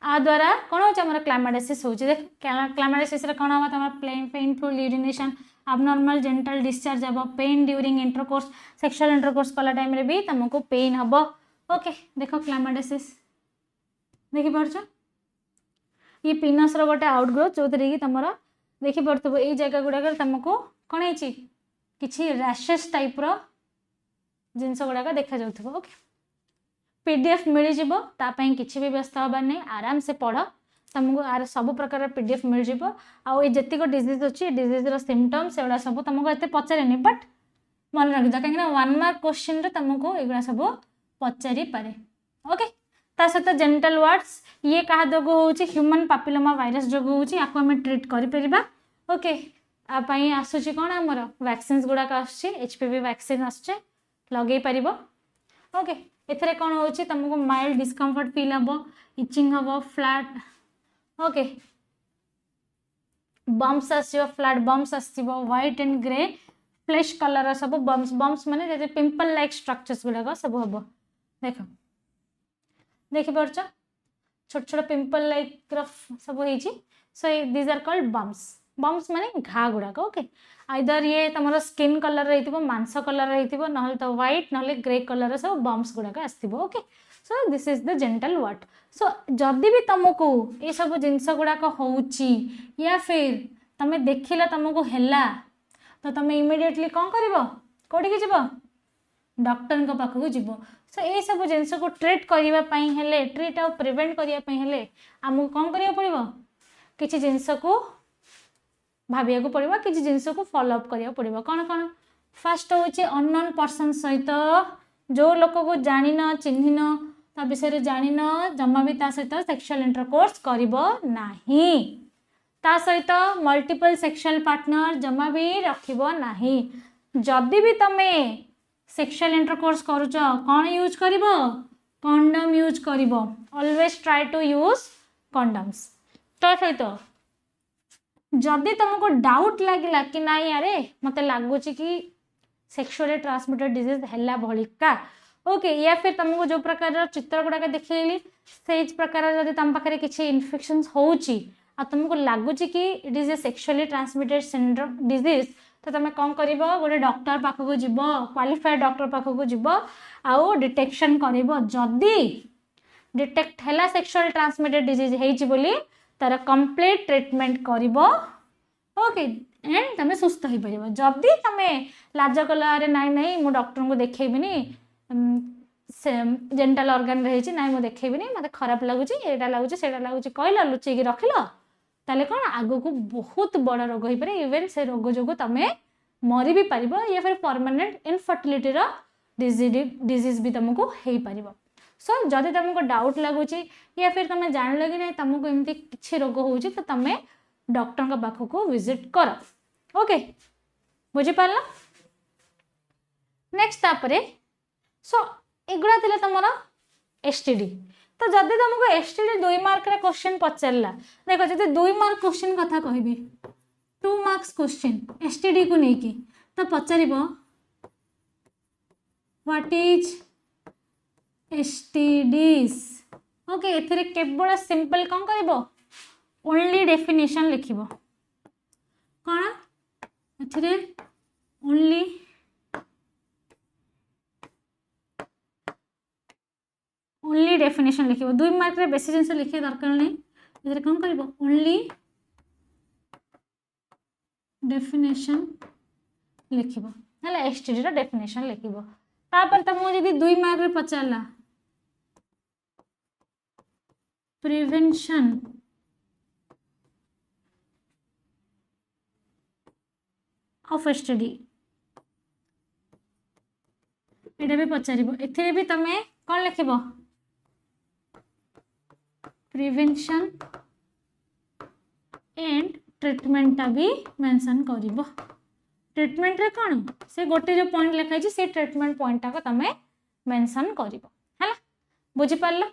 आ द्वारा कौन हो क्लामाइडासिस हो देख क्लामाइडासिस कौन हम तुम painful urination abnormal genital discharge हम pen during intercourse sexual intercourse कला टाइम रे भी तुमको पेन हम ओके देख क्लामाइडासिस देखि पारछ ये पिनस रो गोटे आउटग्रोथ जो कि तुम देखि पड़थबो ए जगह गुड़ाक तुमको कौन है किछि रैशेस टाइप रो जिनस गुड़ाक देखा जाउथबो ओके पीडीएफ मिल जिवो तापई किछि भी व्यस्त हबार नहीं आराम से पढ़ तुमको आर सब प्रकार पीडीएफ मिल जिवो आ ए जेतिक डिजीज अच्छी डिजीज रो सिम्पटम्स एगुड़ा सब तुमको एते पचारेनी बट मन रखि कहीं 1 मार्क क्वेश्चन रे तुमको एगुड़ा सब पचारि पारे ओके ता सहित जेनिटल वार्ड्स ये क्या जोग हो ह्यूमन पापिलोमा वायरस जोग होची आपको हमें ट्रीट करि परिबा ओके आपाई आसुची कोन हमर वैक्सीन्स गुडाक आसुची एचपीवी वैक्सीन आसुचे लगे परिबो ओके एथरे कोन होची तुमको माइल्ड डिस्कम्फर्ट फील हबो इचिंग हबो फ्लैट ओके बम्प्स आसीबो फ्लैट बम्प्स आसीबो white and grey flesh colour सब बम्प्स बम्प्स माने जे पिंपल लाइक स्ट्रक्चर्स गुडाक सब हबो देखो देखि परछ छोट छोट पिंपल लाइक सब हो so these are called bumps bumps माने घा गुड़ाक ओके आइदर ये तुम स्किन कलर रही मांस कलर रही ना तो व्हाइट ना ग्रे कलर सब बम्प्स गुड़ाक आसो okay so this is the genital wart so जदि भी तुमको ये सब जिनस गुड़ाक हो या फिर तुम देखिल तुमको है तो तुम इमिडिएटली कौन कर कौटी जीव डॉक्टर पाखक जीव सो ये सब जिनस को ट्रीट करने ट्रीट आउ प्रिवेंट करने आमको कौन करा पड़ो किसी जिनस को भाविया को पड़ो किसी जिनस को फॉलोअप करा पड़ो कौन कौन फास्ट हूँ अननोन पर्सन सहित जो लोक को जान चिन्हन ता विषय जान जमा भी ता सहित सेक्सुअल इंटरकोर्स करना सहित मल्टीपल सेक्सुअल पार्टनर जमा भी रखना जदि भी तुम सेक्सुअल इंटरकोर्स करुच कौन यूज कर कंडम यूज कर ऑलवेज ट्राई टू यूज कंडम्स तो सहित जदि तुमको डाउट लगे कि नाई यारे मत लगुच कि सेक्सुअली ट्रांसमिटेड डिजीज है भलिका ओके या फिर तुमको जो प्रकार चित्र गुड़ाक देखली से प्रकार जब तुम पाखे किसी इन्फेक्शन हो तुमको लगुच कि it is a sexually transmitted syndrome disease तो तुम कौन कर गोटे डॉक्टर पाखक जीव क्वालिफाइड डॉक्टर पाखक जीव आउ डिटेक्शन कर जदि डिटेक्ट है सेक्सुअल ट्रांसमिटेड डिजीज होली तार कंप्लीट ट्रीटमेंट कर ओके एंड तुम सुस्थ हो पार जदि तुम लाज कला अरे नाई नाई मु डॉक्टर को देखेबिनी जेनिटल ऑर्गन रही ना मुझे देखेबिनी मत खराब लगुच एटा लगुच सेटा लगुच कहला लुचेक रखिल ताले कौन आगो को बहुत बड़ रोग हो पारे इवेन से रोग जो तुम मरी भी पार या फिर परमानेंट इनफर्टिलिटी डिजीज भी तुमको हो पार सो जदि तुमको डाउट लगुच या फिर तुम जान कि नहीं तुमको एमती किसी रोग हो तो तुम डॉक्टर पाखक विजिट कर ओके बुझीपार नेक्स्ट तापरे सो एगुड़ा थी तुम एसटीडी तो जदि तुमको एसटीडी 2 मार्क रे क्वेश्चन पचारा देख जब 2 मार्क क्वेश्चन कथा कहबी 2 मार्क्स क्वेश्चन एसटीडी को लेकिन तो पचार व्हाट इज एसटीडीज ओके एथिरे केवल सिंपल कौन कर ओनली डेफिनेशन लिख कौन एथिरे ओनली ओनली डेफिनेशन लिख 2 मार्क रे बेसी जिनस लिखे दरकार नहीं इधर कौन कर ओनली डेफिनेशन लिख एसटीडी डेफिनेशन लिख तापर तुमको जब 2 मार्क रे पचारा प्रिवेंशन ऑफ एसटीडी एटा भी पचारिबो एथिरे भी तमे कोन लिखिबो प्रिवेंशन एंड ट्रीटमेंट टा भी मेंशन करिबो ट्रीटमेंट रे कोन से गोटे जो पॉइंट लिखाई छी से ट्रीटमेंट पॉइंट टा को तमे मेंशन करिबो हला बुझी पारला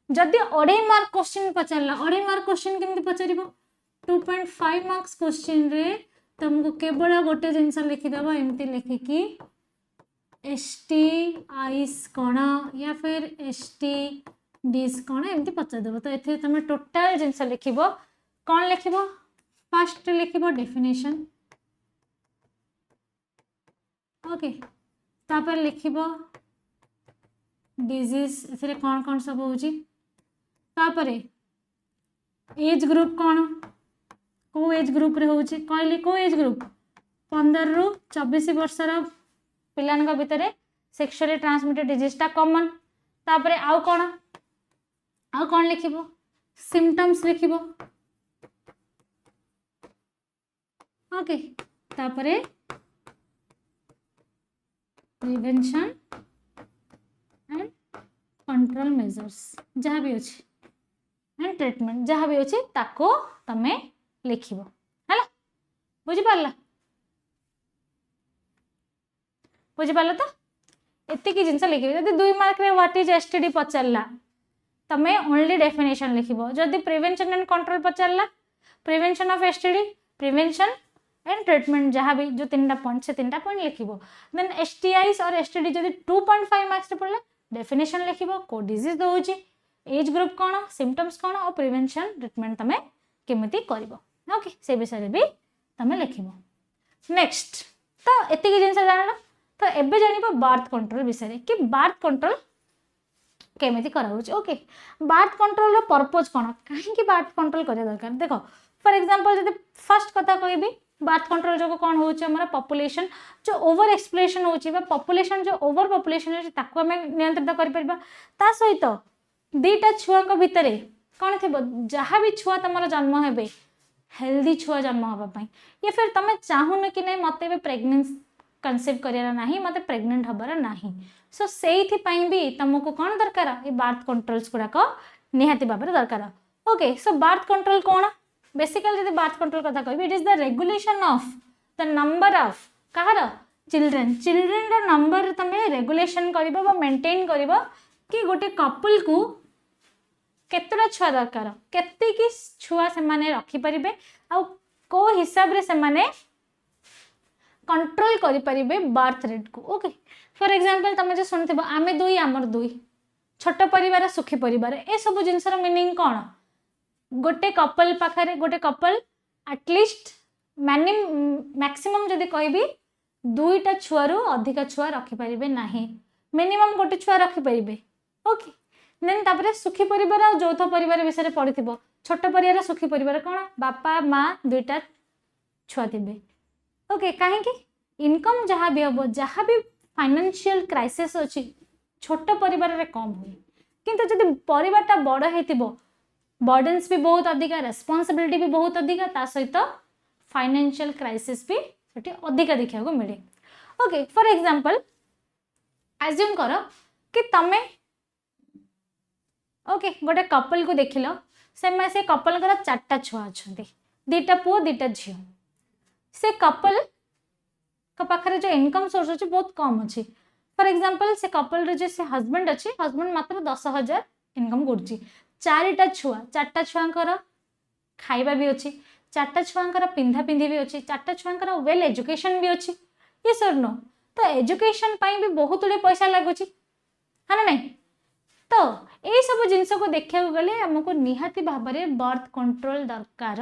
जदि 2.5 मार्क क्वेश्चन पचारला 2.5 मार्क क्वेश्चन केमति पचारिबो 2.5 मार्क्स क्वेश्चन रे तुमको केवल गोटे जिनस लिखिदेव एमती लिखिकी एसटी आईस कण या फिर एसटी डीस कण एमती पचारदेव तो ये तुम टोटाल जिनस लिख कौन लिख फास्ट लिख डेफिनेशन ओके तापर लिख डिजीज ए कौन कौन सब होपर एज ग्रुप कौन को एज ग्रुप रे होची कहली को एज ग्रुप 15 रु 24 वर्षर पिलानका भितर सेक्सुअली ट्रांसमिटेड डिजीज टा कॉमन तापरे आउ कौन लिखिबो सिम्पटम्स लिखिबो ओके तापरे प्रिवेंशन एंड कंट्रोल मेजर्स जहाँ भी अच्छे एंड ट्रीटमेंट जहाँ भी अच्छे ताको तमे लिखिबो हला बुझी पारला तो एति की जिंस लिखिबे जदि 2 मार्क रे व्हाट इज एसटीडी पचारला तमे ओनली डेफिनेशन लिखिबो जदि प्रिवेंशन एंड कंट्रोल पचारला prevention of STD prevention and treatment जहाँ भी जो 3टा पॉइंट से 3टा पॉइंट लिखिबो देन एसटीआईस और एसटीडी जदि 2.5 मार्क्स रे पड़ला डेफिनेशन लिखिबो को डिजीज दोउची एज ग्रुप कोन सिम्पटम्स कोन और प्रिवेंशन ट्रीटमेंट तमे केमिति करिवो ओके से विषय भी तमे लिखिबो नेक्स्ट तो एति की जिंस जानला तो एबे जानिबो बर्थ कंट्रोल विषय कि बर्थ कंट्रोल केमिति कराउछ ओके बर्थ कंट्रोल रो पर्पस कोन काहे कि बर्थ कंट्रोल करे दरकार देखो फॉर एग्जांपल जदि फर्स्ट कथा कहबी बर्थ कंट्रोल जो कौन हो पॉपुलेशन जो ओवर एक्सप्लोरेशन होची पॉपुलेशन जो ओवर पॉपुलेशन होची ताको हमें नियंत्रित कर परबा ता सहित दीटा छुआ को भितरे कौन थी जहाँ भी छुआ तुम जन्म हेबे हेल्दी छुआ जन्म हवा पाई या फिर तुम चाहून कि नहीं मत प्रेगनेंस कनसेप्ट करार ना मत प्रेग्नेंट हबार ना सो से भी तुमको कौन दरकार ये बर्थ कंट्रोल्स गुड़ाक निहाती भाव दरकार ओके सो बर्थ कंट्रोल कौन बेसिकली जब बर्थ कंट्रोल कथा कह it is the regulation of the number of कहार चिल्ड्रेन रो नंबर तुम रेगुलेशन कर मेंटेन कर कि गोटे कपल को केतटा छुआ दरकार केतिकी छुआ से माने रखी परिबे आ को हिसाब रे से माने कंट्रोल करि परिबे बर्थ रेट को ओके फॉर एग्जांपल तमे जे सुनथिबो आमे दुई आमर दुई छोट परिवार सुखी परिवार ए सब जिनसर मीनिंग कोन गोटे कपल पाखरे गोटे कपल एटलिस्ट मैक्सिमम जदि कहबी दुईटा छुआरू अधिक छुआ रखी परिबे नाही मिनिमम गोटे छुआ रखी परिबे ओके देन तापरे सुखी परिवार और यौथ परिवार विषय पढ़िथिबो छोट परिवार सुखी परिवार कोन बापा माँ दुईटा छुआ थिबे ओके काहे कि इनकम जहाँ भी हम जहाँ भी फाइनेंशियल क्राइसिस अच्छी छोट परिवार रे कम हुए किंतु जदि परिवारटा बड़ हेतिबो बर्डन्स भी बहुत अधिका रेस्पॉन्सिबिलिटी भी बहुत अधिका ता सहित फाइनेंशियल क्राइसिस भी सेठी अधिका देखा को मिले ओके फॉर एग्जांपल एज्यूम कर कि तमे ओके गोटे कपल को देखिल से कपल कर 4टा छुआ अच्छा 2टा पुओ 2टा झील से कपल पाखे जो इनकम सोर्स अच्छे बहुत कम अच्छी फॉर एग्जांपल से कपल रे से हस्बैंड अच्छे हस्बैंड मात्र 10,000 इनकम कर 4टा छुआ 4टा छुआ खाइबा भी अच्छी 4टा छुआ पिंधा पिंधि भी अच्छी 4टा छुआ वेल एजुकेशन भी अच्छी ये सर नो तो एजुकेशन भी बहुत गुड़े पैसा लगुच है ना नहीं तो ये सब जिनस को देखा गले आमको निहाती भाव में बर्थ कंट्रोल दरकार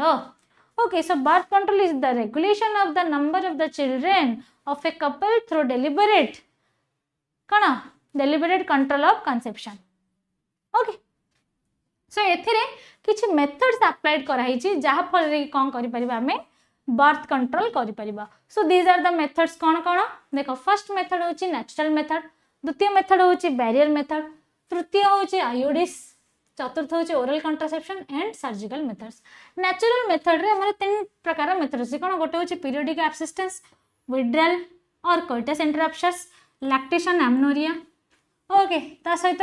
okay so birth control is the regulation of the number of the children of a couple through deliberate कौन deliberate control of conception okay so एथिरे किछि मेथड्स अप्लाइड कराई जहाँ फल कौन करें बर्थ कंट्रोल करें so these are the methods कौन कौन देख फर्स्ट मेथड हूँ नेचुरल मेथड द्वितीय मेथड हूँ बैरियर मेथड तृतीय हूँ आयोडिस चतुर्थ होची oral contraception and surgical methods. Natural method रे हमर तीन प्रकार मेथड अछि कोन गोटे होची पीरियोडिक एब्सिस्टेंस, विड्रल और coitus interruptions, lactation amenorrhoea. Okay ता सहित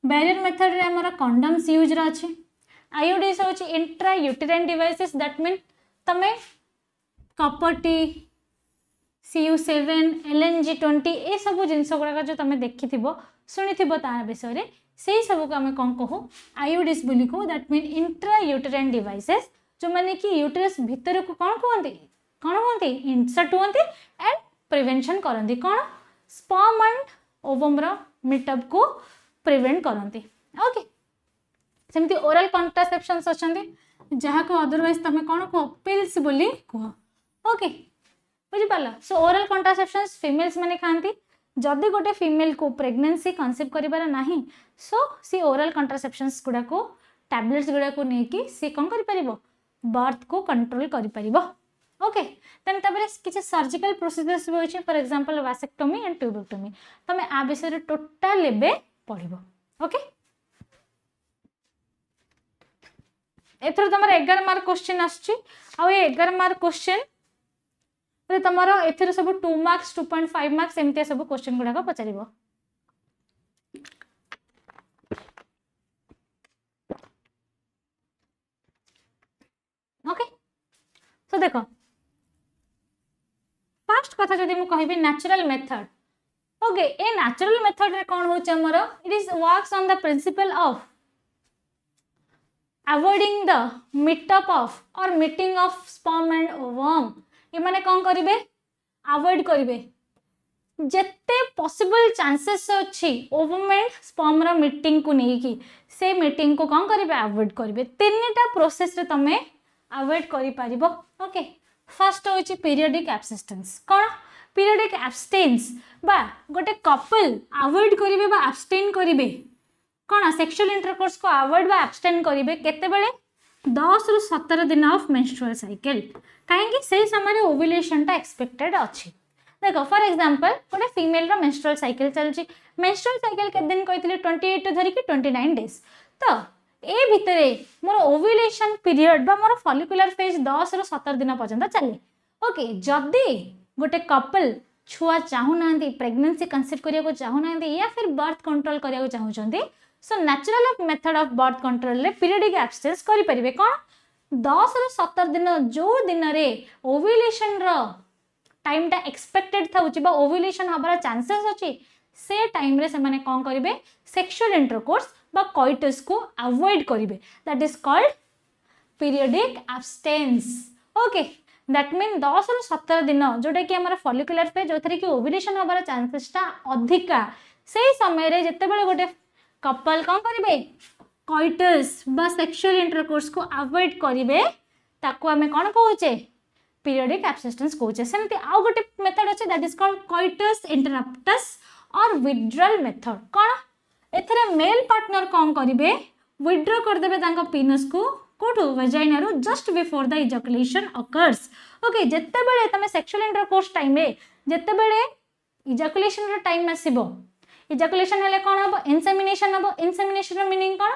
बैरियर मेथड रे हमर कंडोम्स यूज रा अछि। आईयूडीएस होची intra uterine devices that mean तमे कॉपर टी CU7 LNG20 ए सब जिनस गुड़ाक जो तुम देखि शुणी तार विषय से सब को आम कौन कहू आईयूडीएस बोली कहू that mean intra uterine devices जो माने कि यूटेरस भितर को कौन कहते इंसर्ट होती एंड प्रिवेंशन करती कौन स्पर्म एंड ओवम मीटअप को प्रिवेंट करती। ओके सेमती ओरल कंट्रासेप्शंस अच्छे जहाँ को अदरवाइज तुम कौन कह पिल्स बोली कह। ओके बुझिपार सो ओरल कंट्रासेप्शंस फीमेल्स माने खाती जदि गोटे फीमेल को प्रेगनेंसी कनसीव करिबार नाही सो सी ओरल कंट्रासेप्शंस गुड़ा को टैबलेट्स गुड़ा को लेकिन सी कौन कर बर्थ को कंट्रोल कर। ओके देन तापर किसी सर्जिकल प्रोसीजर्स भी होची for example vasectomy and tubectomy तमे आ विषय टोटल लेबे पढ़िबो। ओके एथर तमर 11 मार्क क्वेश्चन आछी आ ये 11 मार्क क्वेश्चन रे तमर एथर सब 2 मार्क्स 2.5 मार्क्स एमते सब क्वेश्चन गुडा को पचारिबो। ओके सो देखो फर्स्ट कथा जदि मु कहबी नेचुरल मेथड। ओके ए नेचुरल मेथड रे कोन होचे हमर it is works on the principle of avoiding the meetup of और meeting of sperm and ovum ये माने कौन करिवे अवॉइड करिवे जेते पॉसिबल चांसेस अछि ओवम एंड स्पर्म रा मीटिंग को नेकी से मीटिंग को कौन करिवे अवॉइड करिवे तीनटा प्रोसेस रे तमे अवॉइड करि पारिबो। ओके फर्स्ट होची पीरियोडिक एब्सिस्टेंस कौन पीरियोडिक एब्स्टेंस बा गोटे कपल अवॉइड करिवे बा एब्स्टेन करिवे कौन सेक्सुअल इंटरकोर्स को अवॉइड बा एब्स्टेन करिवे केते बेले 10 रु 17 दिन ऑफ मेंस्ट्रुअल साइकिल कहीं से समय ओव्यूलेशन टा एक्सपेक्टेड अच्छी। देखो फॉर एग्जांपल गोटे फीमेल रो मेंस्ट्रुअल साइकिल चलची मेंस्ट्रुअल साइकिल के दिन कहथिले 28 धरिकी 29 डेज तो ए भितरे मोर ओव्यूलेशन पीरियड बा मोर फॉलिकुलर फेज 10 रु 17 दिन पर्यंत चले। ओके जदि गोटे कपल छुआ चाहू ना प्रेगनेंसी कनसीव करिया को चाहू ना या फिर बर्थ कंट्रोल करिया को चाहूचंती so natural method of birth control रे पीरियोडिक एब्स्टेंस करि परिबे कोन 10 रु 17 दिन जो दिन रे ओव्यूलेशन रो टाइम टा एक्सपेक्टेड थाउची बा ओव्यूलेशन हबार चांसेस अछि से टाइम रे से माने कोन करिवे सेक्सुअल इंटरकोर्स बा कोइटस को अवॉइड करिवे that is called periodic abstinence. Okay that mean 10 रु 17 दिन जोटा कि हमर फॉलिकुलर फेज जोथरे कि ओव्यूलेशन हबार चांसेस टा अधिका से समय रे जते बेले गोटे कपल कौन करिवे कोइटस बा सेक्सुअल इंटरकोर्स को अवॉइड करिवे ताको हमें कौन कहूचे पीरियोडिक एब्सिस्टेंस कहूचे। सेमती आउ गोटे मेथड अछि that is called coitus interruptus और विड्रॉल मेथड कौन एथरे मेल पार्टनर कौन करिवे विड्रॉ कर देबे तांको पीनस को कोठो वजाइना रो just before the ejaculation occurs. Okay जत्ते बेले तमे सेक्सुअल इंटरकोर्स टाइम रे जत्ते बेले इजैकुलेशन रो टाइम आसीबो इजैकुलेशन हेले कोन हबो इंसेमिनेशन रो मीनिंग कोन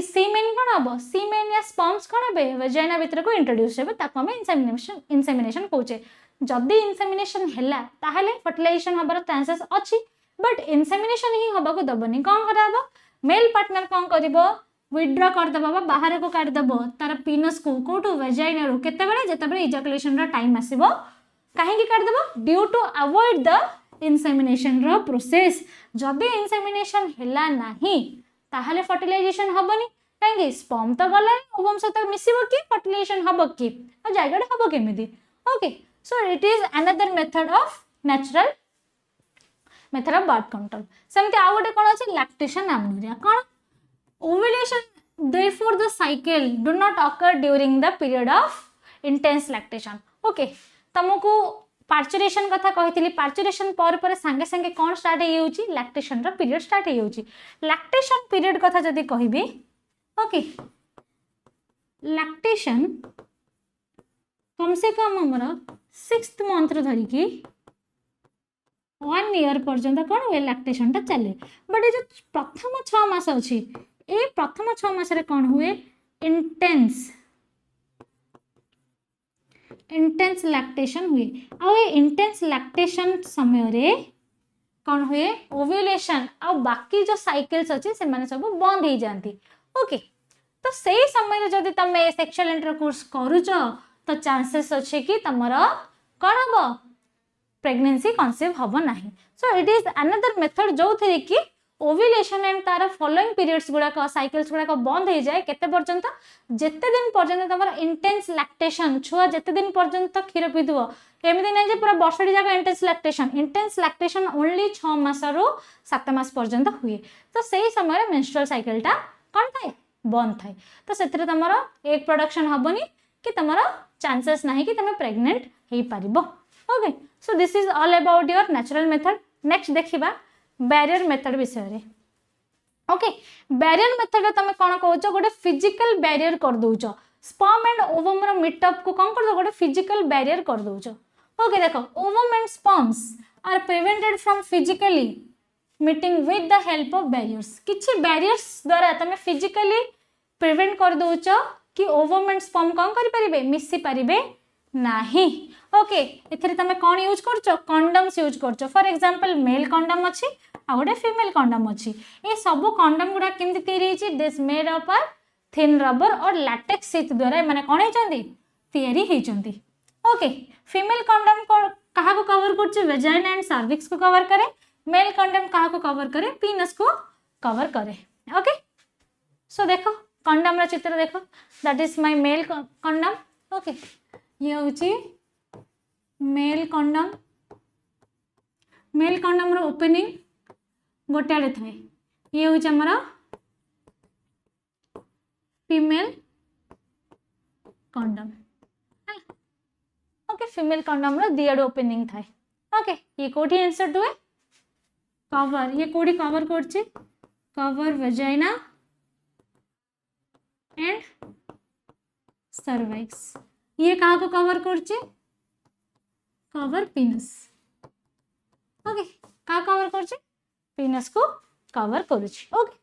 सीमेन कोन हबो सीमेन या स्पर्म्स कोन हेबे वजाइना भीतर को इंट्रोड्यूस हेबे ताको हम इंसेमिनेशन कहूचे। जदि इंसेमिनेशन हेला ताहले फर्टिलाइजेशन हबार चांसेस अछि बट इंसेमिनेशन ही हबा को दबनी कोन कराबो मेल पार्टनर कोन करिवो विड्रॉ कर दबो बाहर को काट दबो तार पीनस को कोठो वजाइना रो केते बेले जते बेले इजैकुलेशन रो टाइम आसीबो काहे की काट दबो due to avoid the insemination रो प्रोसेस। जदि इंसेमिनेशन हेला नाही ताहले फर्टिलाइजेशन हबनी काहे स्पर्म तो गला ओवम सहित मिसिबो कि फर्टिलाइजेशन हबो कि आ जायगाडे हबो केमिति। Okay so it is another method of natural method of birth control. सेमती आ गोटे कोन अछि lactation amenorrhoea cone ovulation therefore the cycle do not occur during the period of intense lactation। Okay तुमको पार्चुरेशन कथा कहितली parturition पर संगे संगे कौन start होउची लैक्टेशन रो पीरियड स्टार्ट होउची। लैक्टेशन पीरियड कथा जदी कहिबी ओके लैक्टेशन कम से कम हमर 6th मंथ रो धरी की 1 ईयर पर्यंत कौन हुए लैक्टेशन टा चले बट ये जो प्रथम 6 मास अच्छी ए प्रथम 6 मास कौन हुए इंटेंस लैक्टेशन हुए आ इंटेंस लैक्टेशन समय रे कौन हुए ओव्यूलेशन आ बाकी जो साइकिल्स अच्छे से माने सब बंद हो जाती ओके तो सही समय जदि तुम सेक्सुअल इंटरकोर्स करूच तो चांसेस अच्छे कि तुमर कौन हम प्रेगनेंसी कनसीव हम ना so it is another method जो थी कि ओव्यूलेशन एंड तार फॉलोइंग पीरियड्स गुड़ाक साइकिल्स गुड़ाक बंद हो जाए केते पर्यंत जेते दिन पर्यंत तुम इंटेंस लैक्टेशन छुआ जेते दिन पर्यंत क्षीर पीथुव एमती नहीं पूरा वर्षटी जाक इंटेंस लैक्टेशन ओनली 6 मास रु 7 मास पर्यंत हुए तो सही समय मेंस्ट्रुअल साइकिल टा कौन थाए बंद थाए तो से तुम एग प्रोडक्शन हेनी कि तुम चांसेस ना कि तुम प्रेग्नेंट हो पार okay so this is all about your natural method next देखा बैरियर मेथड विषय ओके बैरियर मेथड तुम कौन कौच गोटे फिजिकल बैरियर कर दौच स्पर्म एंड ओवम रो मीटअप को कौन कर गोटे फिजिकल बैरियर कर दौच ओके देखो ovum and sperms are prevented from physically meeting with the help of barriers किछि बैरियर्स द्वारा तुम फिजिकली प्रिवेंट कर दौच कि ओवम एंड स्पर्म कौन करि परिबे मिसी परिबे नाही ओके एथिरे तुम कौन यूज कर कंडम्स यूज कर फॉर एग्जांपल मेल कंडम अच्छी आ गोटे फीमेल कंडम अच्छी ये सब कंडम गुड़ा केमती तैयारी this made up are thin rubber और लैटेक्स शीट द्वारा माने कौन होती ओके फीमेल कंडम कहा को कवर कर वेजाइना एंड सर्विक्स को कवर करे मेल कंडम कहा को कवर करे पीनस को कवर करे ओके सो देखो कंडम रा चित्र देखो that is my male condom okay ये होची मेल कंडम रो ओपनिंग गोटे आड़े थाए ये हूँ आमर female condom okay female condom रो दी आड़े ओपनिंग थाए ओके ये कोठी इंसर्ट हुए कवर ये कोठी कवर करछि कवर वेजाइना एंड सर्वाइक्स ये कहा को कवर करछि कवर पीनस ओके का कवर करछि पीनस को कवर करुछि okay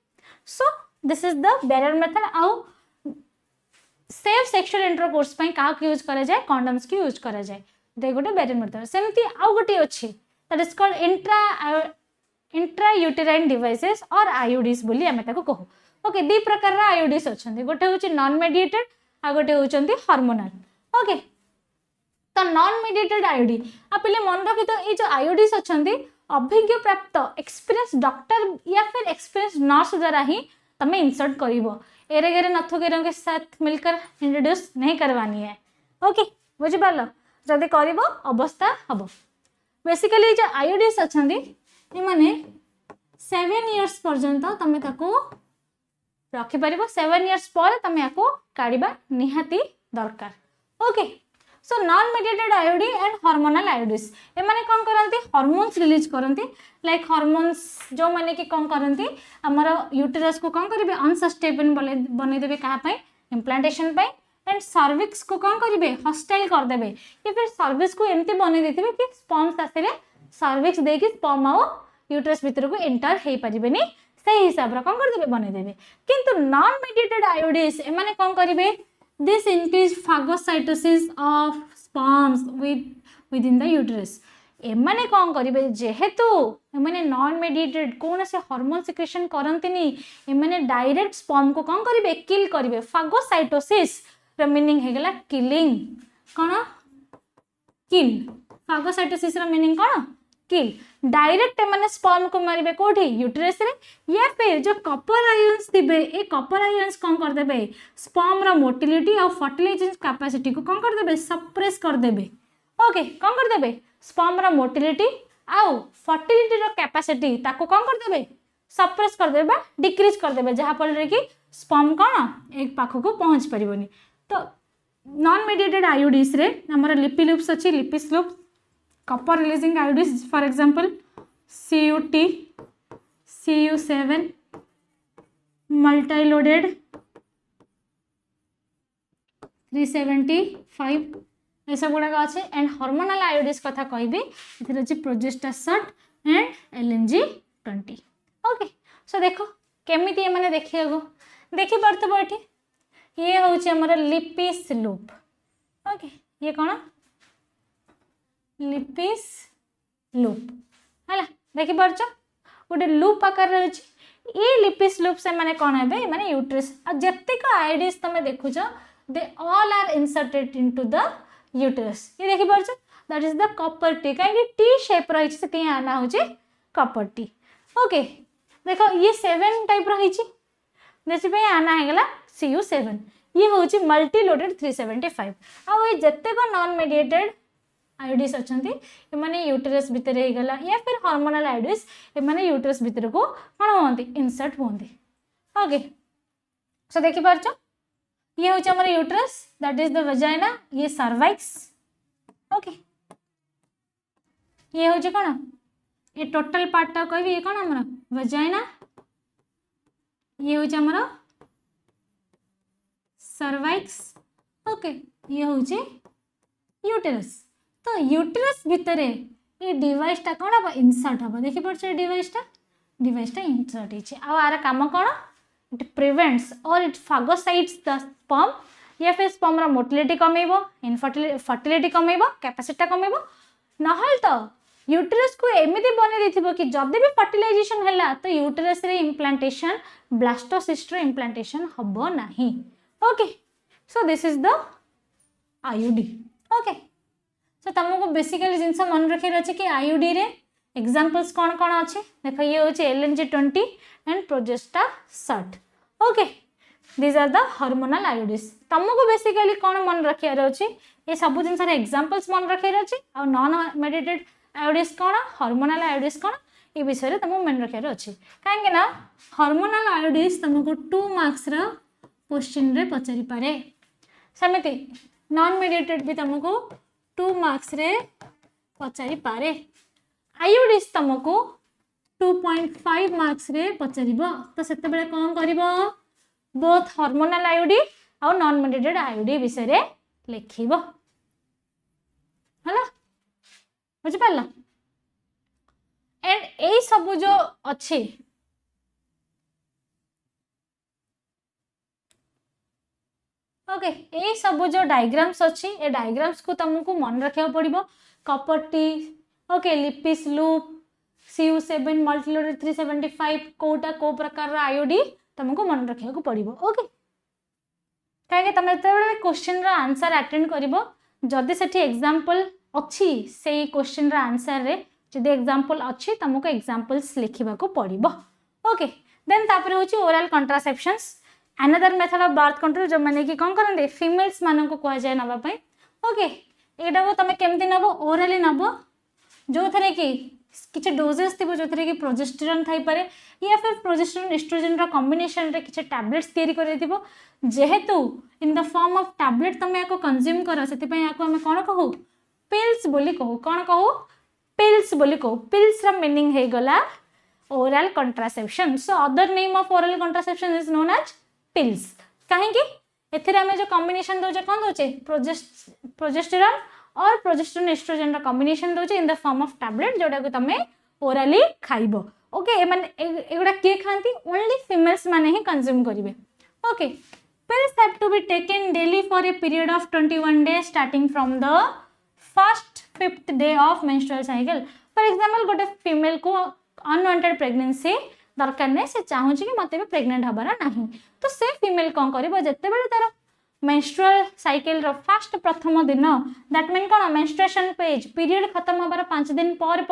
so this is the barrier method आउ सेफ सेक्सुअल इंटरकोर्स पई का यूज करा जाए कंडम्स की यूज करा जाए दे गोटे बैरियर मेथड सेमती आउ गोटे अछि that is called intra uterine devices और आईयूडीज बोली आमे ताको कहू ओके दी प्रकार रा आईयूडीज अछंती गोटे होछि नॉन मेडिएटेड आ गोटे होचंती हार्मोनल ओके तो नॉन मेडिएटेड आईयूडी आ पहिले मन रखि तो ये जो आईयूडीज अछंती अभिज्ञ प्राप्त एक्सपीरियंस डॉक्टर या फिर एक्सपीरियंस नर्स द्वारा ही तमें इंसर्ट करिवो एरे गेरे नथुगेरों के साथ मिलकर इंट्रोड्यूस नहीं करवानी है ओके बुझी पारलो जदि करिवो अवस्था हबो बेसिकली जो आईयूडीज अछंती ए माने 7 इयर्स पर्यंत तमें ताको रखि परिबो 7 इयर्स पर तमें याको काढिबा निहाती दरकार okay so non medicated IUD and hormonal IUDs ए माने कोन करंती हार्मोन्स रिलीज करंती लाइक हार्मोन्स जो माने कि कोन करंती हमर यूटेरस को कोन करिवे अनसस्टेबल बनै देबे कहा पई इम्प्लांटेशन पई एंड सर्विक्स को कोन करिवे हॉस्टाइल कर देबे कि फिर सर्विक्स को एमती बनै देथिबे कि स्पर्म्स आसिले सर्विक्स देकी स्पर्म आ यूटेरस भीतर को एंटर हे परिबेनी सही हिसाब रा कोन कर देबे बनै देबे किंतु नॉन मेडिएटेड आईयूडीज ए माने कोन करिवे this increase phagocytosis of sperms within the uterus एमाने कौन करिवे जेहेतु एमाने नॉन मेडिएटेड कौन से हार्मोन सिक्रेशन करंतिनी एमाने डायरेक्ट स्पर्म को कौन करिवे किल करिवे फागोसाइटोसिस र मीनिंग हे गेला किलिंग कोन किल फागोसाइटोसिस र मीनिंग कोन किल डायरेक्ट एमाने स्पर्म को मारिबे कोठी यूटेरस रे या फिर जो कॉपर आयंस थिबे ए कॉपर आयंस कोन कर देबे स्पर्म रो मोटिलिटी और फर्टिलाइजेशन कैपेसिटी को कोन कर देबे सप्रेस कर देबे ओके कोन कर देबे स्पर्म रो मोटिलिटी आउ फर्टिलिटी रो कैपेसिटी ताको कोन कर देबे सप्रेस कर देबे डिक्रीज कर देबे जहा पर रे कि स्पर्म कोन एक पाखो को पहुंच परिबोनी तो नॉन मेडिएटेड आईयूडीज रे हमर लिपि लूप्स अछि Lippes loop copper releasing iodines for example CUT CU7 multi-loaded 375 ये सब गुड़ाक अच्छे एंड हार्मोनल आयोडीज कथा कहबी प्रोजेस्टासट एंड LNG20 ओके सो देखो केमिति माने देखियो देखि परथबो एठी ये होउची हमर लिपिस लूप ओके ये कोन लिपिस लूप हला देखि परछ गोटे लूप आकार रहउची ये लिपिस लूप से माने कोन हेबे माने यूट्रस आ जत्ते का आईडीज तमे देखुछ they all are inserted into the uterus ये देखि परछ that is the copper T काहे टी शेप रही से ती आना होची कॉपर टी ओके देखो ये 7 टाइप रही जैसे पे आना है CU7 ये होची मल्टी लोडेड 375 आ ये जत्ते को नॉन मेडिएटेड आयोडीज अच्छंती ए माने यूटेरस भीतर हे गला या फिर हार्मोनल आयोडीज ए माने यूटेरस भीतर को कोन होंती इंसर्ट होंती ओके सो देखि परछो ये होची हमर uterus that is the vagina ये सर्वाइक्स ओके ये होची कोन ये टोटल पार्ट टा कहबी ये कोन हमर वजाइना ये होची हमर सर्वाइक्स ओके ये होची यूटेरस तो यूटेरस भितरे ये डिवाइस टा कोन अब इंसर्ट हबो देखि परछ डिवाइस टा इंसर्ट हिची आ आर काम कोन इट प्रिवेंट्स और इट फागोसाइट्स द स्पर्म या फिर स्पर्म रा मोटिलिटी कमेबो फर्टिलिटी कमेबो कैपेसिटी कमेबो नहल तो यूटेरस को एमिति बने देथिबो कि जदि भी फर्टिलाइजेशन हैला तो यूटेरस रे इम्प्लांटेशन ब्लास्टोसिस्ट रे इम्प्लांटेशन हबो नाही okay so this is the IUD okay so तुमको बेसिकली जिनस मन रखे अच्छे कि आईयूडी रे एग्जांपल्स कौन कौन अच्छे देखो ये होचे LNG20 एंड प्रोजेस्टा 60 okay these are the hormonal IUDs तुमको बेसिकली कौन मन रखियार अच्छे ये सब जिनस एग्जांपल्स मन रखियार अच्छे और नॉन मेडिएटेड आयोडीज कौन हार्मोनल आयोडीज कौन ये विषय तुमको मन रखियार अच्छे कहीं ना हार्मोनल आयोडीज तुमको 2 मार्क्स रा क्वेश्चन रे पचारि पारे सेमिति नॉन मेडिएटेड भी तुमको 2 मार्क्स रे पचारि पारे आयोडीज तुमको 2.5 मार्क्स रे पचारिबो तो सेते बेले कोन करबो बोथ हार्मोनल आयोडी और नॉन मेडिएटेड आयोडी विषय रे लिखिबो हला बुझ पाला एंड ए सब जो अच्छे ओके ये सब जो डायग्राम्स अच्छी ए डायग्राम्स को तुमको मन रखा पड़ो copper T okay Lippes loop CU7 multiloaded 375 कोटा को प्रकार आयोडी तुमको मन रखा पड़ो ओके कहीं तुम जो क्वेश्चन आंसर अटेंड कर जदि से एग्जांपल अच्छी से क्वेश्चन आंसर रे जदि एग्जांपल अच्छी तुमको एग्जांपल्स लिखा पड़ो ओके देन तापर होची oral contraceptions another method of birth control जो माने कि कौन करते फीमेल्स मान को कह जाए नापा ओके यहाँ को तुम केमती नब ओराली नब जो थे कि किसी डोजेस थी जो थे कि प्रोजेस्टेरॉन थी पारे या फिर प्रोजेस्टेरॉन एस्ट्रोजन कॉम्बिनेशन रे किसी टैबलेट्स तैयारी कर जेहेतु इन द फॉर्म ऑफ टैबलेट तुम या कंज्यूम कर से आम कौन कहू पिल्स बोली कहू कौन कहू पिल्स बोली कहू पिल्स रा मीनिंग है गला oral contraception so other name of oral contraception is known as pills कहीं एथिरे आमे जो कॉम्बिनेशन दोचे कौन दोचे प्रोजेस्टेरॉन और प्रोजेस्टेरॉन एस्ट्रोजन कॉम्बिनेशन दोचे in the form of tablet जोटा को तमे ओरली खाइबो ओके माने एगुडा के खांती ओनली फीमेल्स माने ही कंज्यूम करिवे okay pills have to be taken daily for a period of 21 days starting from the first 5th day of menstrual cycle for example गोटे female को अनवांटेड प्रेगनेंसी दरकार नहीं से चाहूँ कि मत भी प्रेग्नेंट हबार नहीं तो से फीमेल कौन कर जिते बड़े तार मेंस्ट्रुअल साइकिल फर्स्ट प्रथम दिन दैट मीन कौन मेंस्ट्रुएशन पेज पीरियड खत्म हबार 5 दिन पर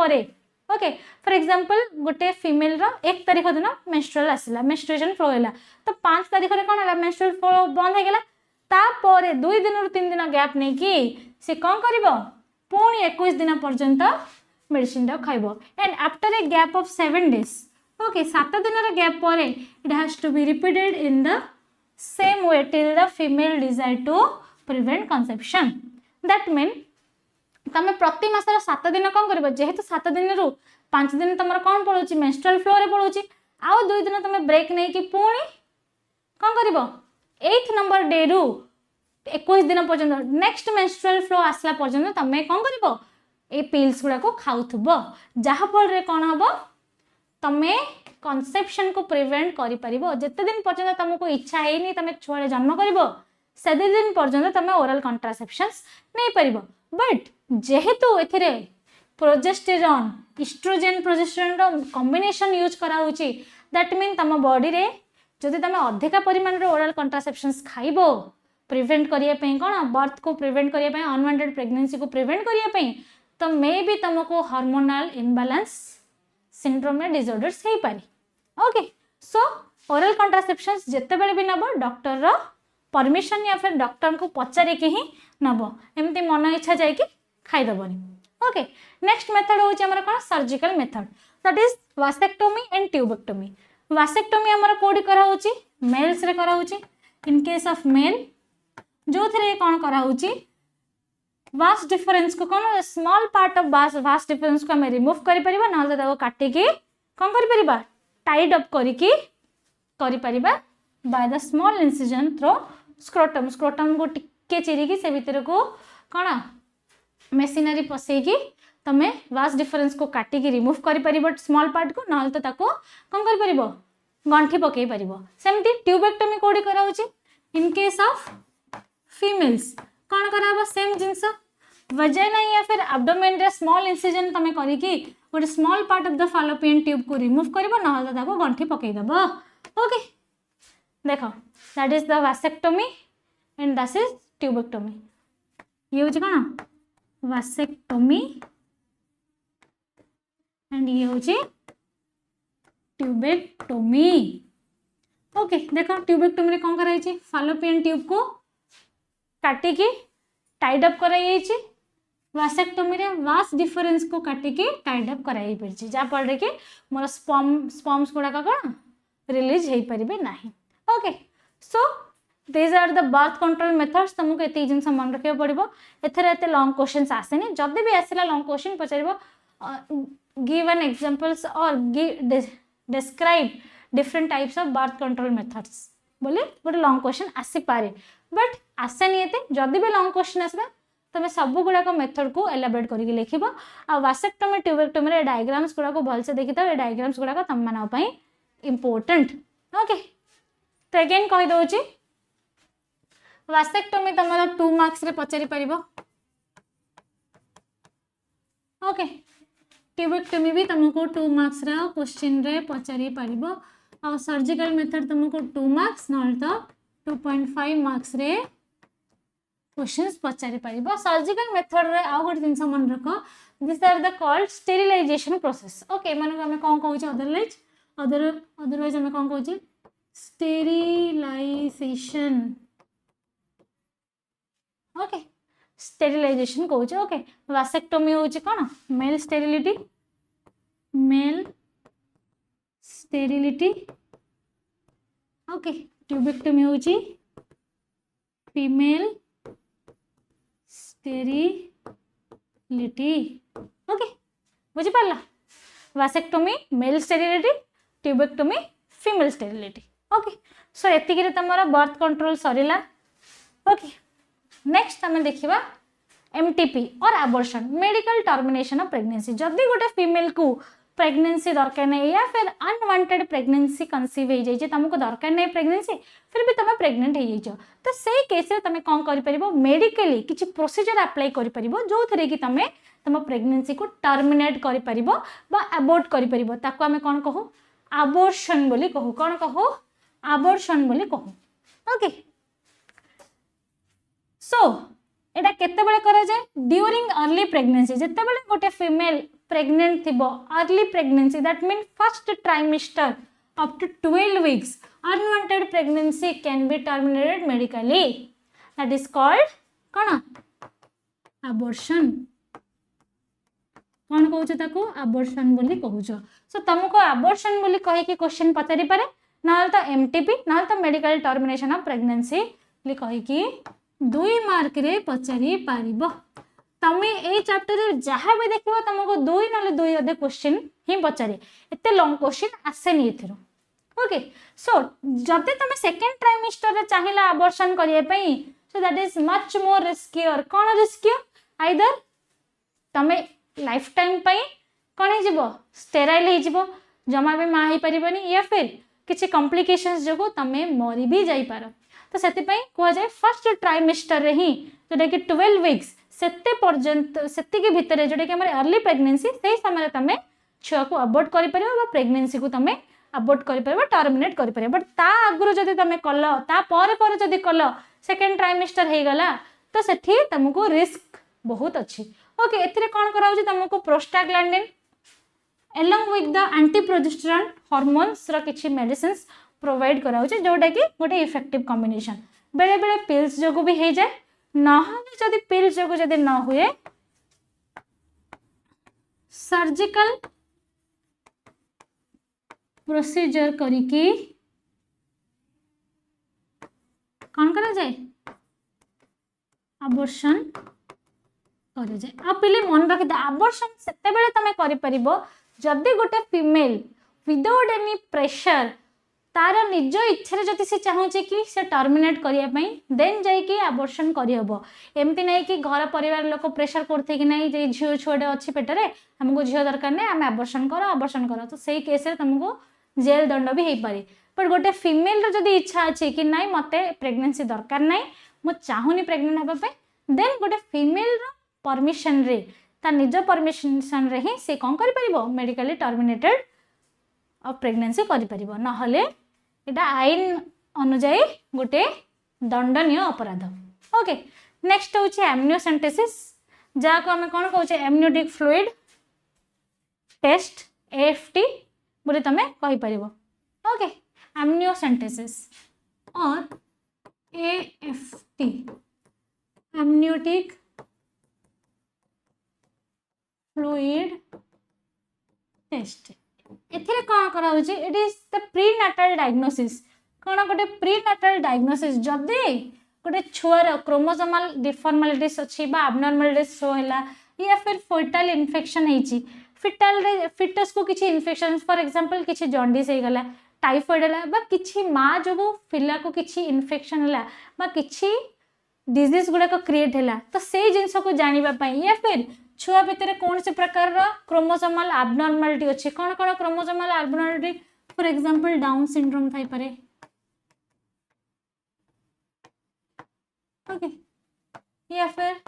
ओके फॉर एग्जांपल गोटे फीमेल रो 1 तारिख दिन मेंस्ट्रुअल आसला मेंस्ट्रुएशन फ्लो हैला तो 5 तारिख रे कोन हैला मेंस्ट्रुअल फ्लो बंद हो गला तापर 2 दिन रु 3 दिन गैप नहीं कि से कौन करिवो पुणी 21 दिन पर्यंत मेडिसिन खाइबो and after a gap of 7 days okay 7 दिन रे गैप पर it has to be repeated in the same way till the female desire to prevent conception that mean तमें प्रति मासर 7 दिन कौन कर जेहेतु 7 दिन रु 5 दिन तुम कौन पड़ोची मेंस्ट्रुअल फ्लो रे पड़ोची आउ 2 दिन तुम ब्रेक नहीं कि पुणी कौन कर 8th नंबर डे रु 21 दिन पर्यंत नेक्स्ट मेंस्ट्रुअल फ्लो आसला पर्यंत तुम कौन कर ए पिल्स गुड़ा को खाऊब जहाँफल कौन हम तुम कनसेप्शन को प्रिवेंट करि परिबो जते दिन पर्यंत तुमको इच्छा हेनी तमे छुआ जन्म करिवो से दिन पर्यंत तमे ओरल कंट्रासेप्शंस नहीं परिबो बट जेहेतु एथिरे progesterone oestrogen progesterone combination use करा होची दैट मीन तम बॉडी रे जदि तमे अधिका परिमाण रे ओरल कंट्रासेप्शंस खाइबो प्रिवेंट करिया पई कोन बर्थ को प्रिवेंट करिया पई अनवांटेड प्रेगनेंसी को प्रिवेंट करिया पई तो मे भी तुमको हार्मोनल इनबैलेंस सिंड्रोम में डिसऑर्डर्स हे पारी ओके सो ओरल कंट्रासेप्शंस जत्ते बेले भी नबो डॉक्टर रो परमिशन या फिर डॉक्टर को पचारे के ही नबो एमती मन इच्छा जाय कि खाइ दबनी ओके नेक्स्ट मेथड होची हमर कोन surgical method that is vasectomy and tubectomy vasectomy हमर कोडी करा होची मेल्स रे करा होची इन केस ऑफ मेल जो थरे कोन करा होची वास डिफरेंस को कोन small part of vas deferens को हम रिमूव करि परिबा न तो काटी के कोन करि परिबा टाइड अप करि परिबा by the small incision through scrotum को टिके चिरी की से भीतर को कोन मशीनरी पसई की तमे वास डिफरेंस को काटी की रिमूव करि परिबो स्मॉल पार्ट को न तो ताको कोन करि परिबो गंठी पकई परिबो सेमती ट्यूबेक्टोमी कोडी करा होची इन केस ऑफ फीमेल्स कौन करा सेम जिनस वजाइना या फिर एब्डोमेन रे स्मॉल इंसिजन तमे करी की गोटे small part of the fallopian tube को रिमूव करबो न तो ताको गंठी पकई दबो ओके देखो that is the vasectomy and that is tubectomy ये होची कोन वासेक्टोमी एंड ये होची ट्यूबेक्टोमी ओके देखो ट्यूबेक्टोमी रे कोन कराई छी फैलोपियन ट्यूब को काटी की टाइड अप कराई छी वासेक्टोमी रे वास डिफरेंस को काटी की टाइड अप कराई परछि जा पड़े कि मोर स्पर्म्स गुडा का कोन रिलीज हे परिबे नाही okay so these are the birth control methods तुमको एते जिंस मन रखे पड़िबो एथरे एते लॉन्ग क्वेश्चंस आसेनी जदी भी आसिला लॉन्ग क्वेश्चन पचारिबो गिव एन एग्जांपल्स और describe different types of birth control methods बोले गोटे लॉन्ग क्वेश्चन आसी पारे बट आसेनी एते जदी भी लॉन्ग क्वेश्चन आसबा तमे सब गुडा को मेथड को एलाबोरेट करके लिखिबो आ वासेक्टोमी ट्यूबेक्टोमी रे डायग्राम्स गुडा को भलसे देखिता ए डायग्राम्स गुडा को तम मानव पई इंपोर्टेंट ओके तो अगेन कहि दोची वासेक्टोमी तमरा 2 मार्क्स रे पचारि परिबो ओके ट्यूबेक्टोमी भी तुमको 2 मार्क्स रा क्वेश्चन रे पचारि परिबो आ सर्जिकल मेथड तुमको 2 मार्क्स नल तो 2.5 मार्क्स रे क्वेश्चंस पचारि परिबो सर्जिकल मेथड रे आ गोट दिन मन रखो this are the called sterilisation process okay माने हम कोन कहू छी अदरवाइज हम कोन कहू छी स्टेरिलाइजेशन ओके स्टेरिलाइजेशन कहू ओके वासेक्टोमी होची कोन मेल स्टेरिलिटी ओके ट्यूबेक्टोमी होची फीमेल स्टेरिलिटी ओके बुझी पाला vasectomy male sterility tubectomy female sterility okay so एतिक रे तमरा बर्थ कंट्रोल सरीला ओके नेक्स्ट हमें देखिबा एमटीपी और abortion medical termination of pregnancy जदी गोटे फीमेल को प्रेगनेंसी दरकार नहीं या फिर अनवांटेड प्रेगनेंसी कंसीव हो जाइए तुमको दरकार नहीं प्रेगनेंसी फिर भी तुम प्रेग्नेंट हो जाइए तो से केस रे तुम कौन कर परिबो मेडिकली किछि प्रोसीजर अप्लाई कर परिबो जो थरे कि तुम तुम प्रेगनेंसी को टर्मिनेट कर परिबो बा अबॉर्ट कर परिबो ताको हमें कौन कहू अबॉर्शन बोली कहू कौन कहू अबॉर्शन बोली कहू ओके सो एटा केते बेले करा जाय ड्यूरिंग अर्ली प्रेगनेंसी जते बेले गोटे फीमेल प्रेग्नेंट थिबो early pregnancy that mean first trimester up to 12 weeks unwanted pregnancy can be terminated medically that is called कोन अबॉर्शन कौन कहू ताको अबॉर्शन बोली कहू सो तुमको अबॉर्शन बोली कहि के क्वेश्चन पचारि पारे ना तो एमटीपी ना तो medical termination of pregnancy li कहि कि 2 मार्क रे पचारि पारिबो तमे ए चैप्टर रे जहां भी देखिबो तुमको 2 नले 2 अधे क्वेश्चन ही पचारे एते लॉन्ग क्वेश्चन आसेनी एथिरो ओके सो जब तमे सेकंड ट्राइमेस्टर रे चाहिला अबॉर्शन करिए पई so that is much more riskier cone riskier either तमे लाइफ टाइम पई कोन हे जिवो स्टेराइल हे जिवो जमा भी माँ हो पारबनी या फिर किसी कॉम्प्लिकेशंस जो तमे मरी भी जाई पार। तो से कह जाए फर्स्ट ट्राइमेस्टर रे ही जोटा कि 12 वीक्स सेते पर्यंत सेतिके भितर जोटा कि हमर अर्ली प्रेगनेंसी से समय तमे छुआ को अबॉर्ट करि परिबो प्रेगनेंसी को तमे अबॉर्ट करि परिबो टर्मिनेट करि परिबो। बट ता आगुरो जदि तमे कल ता परे परे जदि कल सेकेंड ट्राइमेस्टर हे गला तो सेठी तुमको रिस्क बहुत अच्छी। ओके एथिरे कोन करा होची तुमको prostaglandin along with the anti-progesterone hormones रा किछि मेडिसिन्स प्रोवाइड करा होची जोटा कि गोटे इफेक्टिव कॉम्बिनेशन। बेले बेले पिल्स जोगु भी हे जाए न जदि पिल्स जोगु जदि न हुए सर्जिकल प्रोसीजर करिकी कौन करा जाए अबॉर्शन कर जाए। आ पिले मन रखि अबॉर्शन सेते बेले तमे करि परिबो जदि गोटे फीमेल विदाउट एनी प्रेशर तार निज इच्छा जदि से चाहूचे कि से टर्मिनेट करिया पई देन जाई कि अबॉर्शन करि हबो। एमती नहीं कि घर परिवार लोक प्रेशर करथे कि नहीं जे झियो छोडे अछि पेटरे हमको झियो दरकार नै हम अबॉर्शन करो तो सेही केस रे तुमको जेल दंड भी हेई पारे। पर गोटे फीमेल रो जदि इच्छा अछि कि नहीं मते प्रेगनेंसी दरकार नै मु चाहूनी प्रेग्नेंट हबा पे देन गोटे फीमेल रो परमिशन रे ता निज परमिशन रे ही से कोन करि परिबो मेडिकली टर्मिनेटेड ऑफ प्रेगनेंसी करि परिबो न हले एटा आईन अनुଯାयी गोटे दंडनीय अपराध। ओके नेक्स्ट होची एमनियोसेंटेसिस जा को हमें कोन कहउचे एमनियोटिक फ्लूइड टेस्ट एएफटी बोले तमे कहि परिबो। ओके एमनियोसेंटेसिस और एएफटी एमनियोटिक फ्लूइड टेस्ट एथिरे कौन करा होची इट इज द प्रीनाटल डायग्नोसिस। कौन गोटे प्रीनाटल डायग्नोसिस जदि गोटे छुआर क्रोमोसोमल डिफॉर्मेलिटीज अच्छी बा एबनॉर्मलिटीज शो हैला या फिर फोइटल इन्फेक्शन हेची फिटल रे फिटस को किछि इन्फेक्शन फॉर एग्जांपल किछि जॉन्डिस हे गला टाइफॉइड हैला बा किछि मां जो फिला को किछि इन्फेक्शन हैला बा किछि डिजीज गुडा को क्रिएट हैला तो से जिंस को जानिबा पई या फिर छुआ भितर कौन से प्रकार रो क्रोमोसोमल एबनॉर्मलिटी अछि कोन कोन chromosomal abnormality for example Down syndrome थाई पारे। ओके या फिर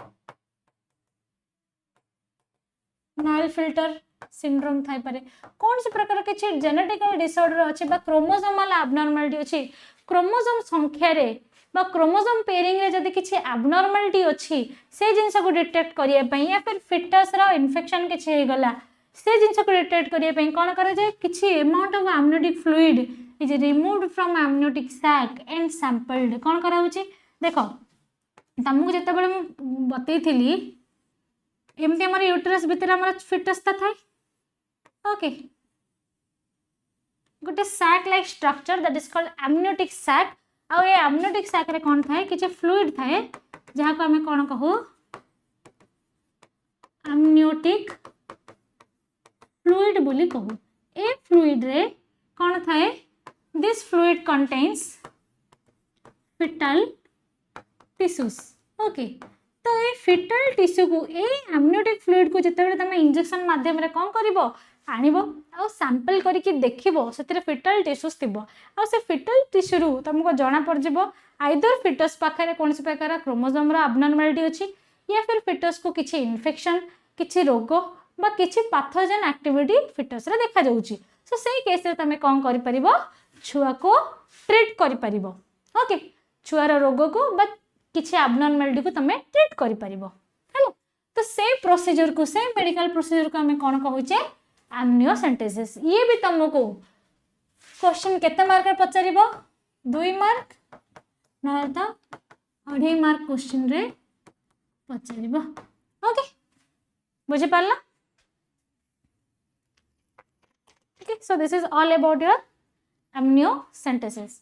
नाइल फिल्टर सिंड्रोम थाई पारे कौन से प्रकार के जेनेटिकल डिसऑर्डर अछि बा क्रोमोसोमल एबनॉर्मलिटी अछि क्रोमोसोम संख्या रे बा क्रोमोसोम पेयरिंग रे जदि किछि एबनॉर्मलिटी अछि से जिंस को डिटेक्ट करिया पई या फिर फिटस रो इन्फेक्शन किछि हे गला से जिंस को डिटेक्ट करिया पई कोन करा जाय किछि amount of amniotic fluid is removed from amniotic sac and sampled कोन करा होछि देखो तमको जते बेले मु बतैथिली एमती हमर यूट्रस भीतर हमर फिटस था थाए। ओके गोटे sac like structure that is called amniotic sac आ ये एमनियोटिक सैक रे कोन थाए किछि फ्लूइड थाए जहा को हमें कोन कहू एमनियोटिक फ्लूइड बोली कहू। ए फ्लूइड रे कोन थाए this fluid contains foetal tissues. Okay तो ये फिटल टिश्यू को ए एमनियोटिक फ्लूइड को जिते तुम इंजेक्शन माध्यम रे कौन करिवो आनिबो आ सैंपल करके देखिबो सेतिर फिटल टिश्यूज थिबो आ से फिटल टिश्यू रु तुमको जाना पड़ जिवो आइदर फिटस पाखरे कौन से प्रकार क्रोमोसोम रो एबनॉर्मलिटी अछि या फिर फिटस को किछि इन्फेक्शन किछि रोग बा किछि पैथोजन एक्टिविटी फिटस रे देखा जाउछि। सो सेही केस रे तमे कोन करि परिबो छुआ को ट्रीट करि परिबो। ओके छुआर रोग को बा किछि एबनॉर्मलिटी को तमे ट्रीट करि परिबो हैला। तो से प्रोसीजर को से मेडिकल प्रोसीजर को हमें कोन कहउचे एमनियोसेंटेसिस। ये भी तुमको क्वेश्चन केते मार्क रे पचारिबो 2 मार्क ना तो 2.5 मार्क क्वेश्चन रे पचारिबो। ओके बुझे पाला। Okay so this is all about your amniocentesis.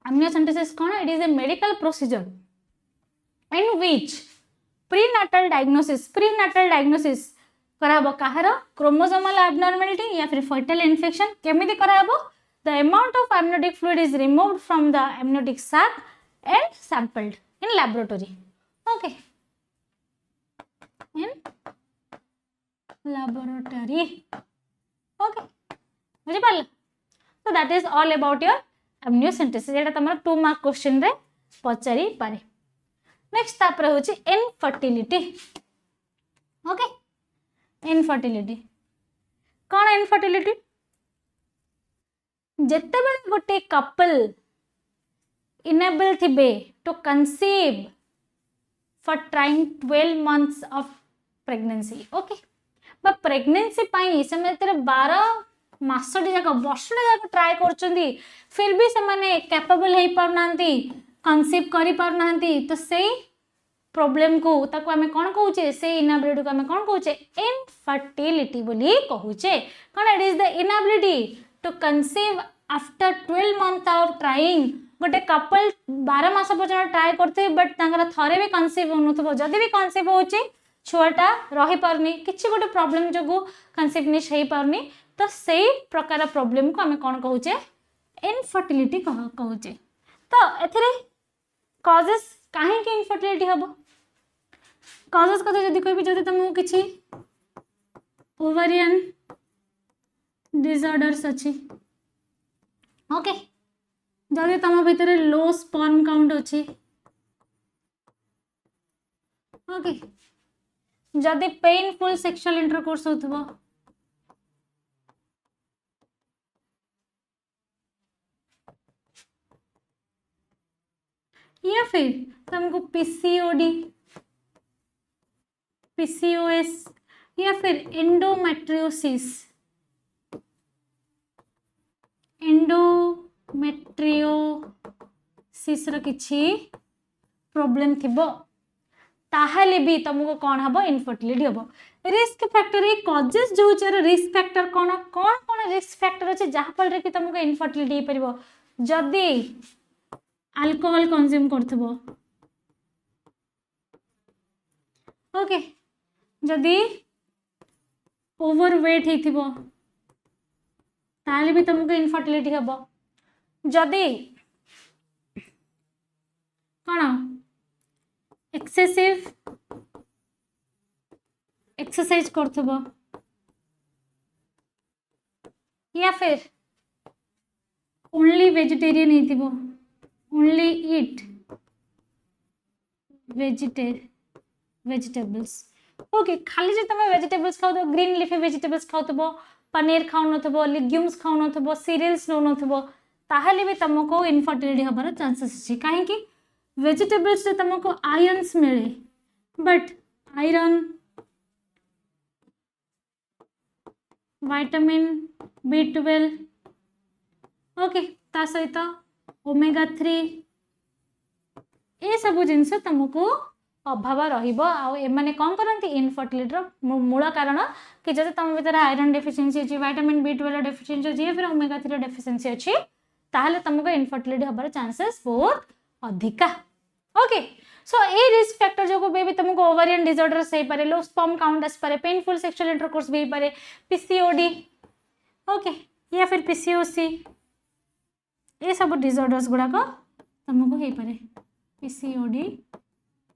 Amniocentesis कौन it is a medical procedure in which prenatal diagnosis कराबो काहर क्रोमोसोमल एबनॉर्मलिटी या फिर fetal infection केमिति कराबो the amount of amniotic fluid is removed from the amniotic sac and sampled in laboratory. Okay in laboratory. Okay, बुझी पाल? So that is all about your amniocentesis. Etah तमरा 2 mark question रे पचारि पारे. Next तापर होची infertility. Okay, infertility कौन infertility? जेते बेले गोटे कपल इनेबल थिबे to conceive for trying 12 months of pregnancy. Okay, बा प्रेगनेंसी पाई से 12 मासटी जाक वर्षटे जाक ट्राए करछंदी, फिर भी से माने कैपेबल हे पारनांती, कंसीव करि पारनांती. तो सेही प्रॉब्लम को ताको आमे कोन कहूचे, से इनएबिलिटी को आमे कोन कहूचे, इनफर्टिलिटी बोली कहूचे. कोन it is the inability to conceive after 12 months of trying. गोटे कपल 12 मास पर्यंत ट्राए करथे बट तांगर थरे भी कंसीव होनुथबो, जदी भी कंसीव होचे छुआटा रही पारनी, किछि गोटे प्रॉब्लम जगो कंसीवनेस हे पारनी. तो सेही प्रकार प्रॉब्लम को आमे कोन कहूचे, इनफर्टिलिटी कहूचे. तो एथिरे कॉजेस काहे कि इनफर्टिलिटी हबो, कॉजेस कते जदी कोई भी जदी तुमको किछि ओवरियन डिसऑर्डर्स अछि. ओके, जदी तुम भितर लो स्पर्म काउंट अछि. ओके, जदी पेनफुल सेक्सुअल इंटरकोर्स होथबो, या फिर तुमको पीसीओडी, पीसीओएस या फिर एंडोमेट्रियोसिस, एंडोमेट्रियोसिस रो किछि प्रॉब्लम थिबो, ताहले भी तुमको कौन हबो, इनफर्टिलिटी हबो. रिस्क फैक्टर ए कॉजेस जो चर रिस्क फैक्टर कौन कौन कौन रिस्क फैक्टर अछि जहा फल रे कि तुमको इनफर्टिलिटी हे परिबो. जदी अल्कोहल कंज्यूम करथबो, ओके, जदी ओवरवेट हेथिबो ताले भी तुमको इनफर्टिलिटी हबो. जदी कोन एक्सेसिव एक्सरसाइज करथबो, या फिर ओनली वेजिटेरियन हेथिबो, only eat vegetables. ओके, खाली जे तुम वेजिटेबल्स खाओ, ग्रीन लीफी वेजिटेबल्स खाओ, पनीर खाऊ नथबो, लिग्यूम्स खाऊ नथबो, सीरियल्स नो नथबो, ताहले भी तुमको इनफर्टिलिटी हबार चांसेस अछि. काहे कि वेजिटेबल्स रे तुमको आयरन्स मिले, but iron, vitamin B12, okay, ता सहित ओमेगा 3 ये सब जिनस तुमको अभाव रहिबो. आ एमाने कोन करंती, इनफर्टिलिटी रो मूल कारण कि जदि तुम भीतर आयरन डेफिशिएंसी अछि, विटामिन B12 डेफिशिएंसी अछि या फिर ओमेगा 3 डेफिशिएंसी अछि, ताहले तुमको इनफर्टिलिटी हबार चांसेस बहुत अधिका. ओके, सो ए रिस्क फैक्टर जो भी तुमको ओवरियन डिसऑर्डर से पारे, लो स्पर्म काउंट आस पारे, पेनफुल सेक्सुअल इंटरकोर्स भी पारे, पीसीओडी, ओके, या फिर पीसीओसी, ये सब डिसऑर्डर्स गुड़ाक तुमको हो पारे. पीसीओडी,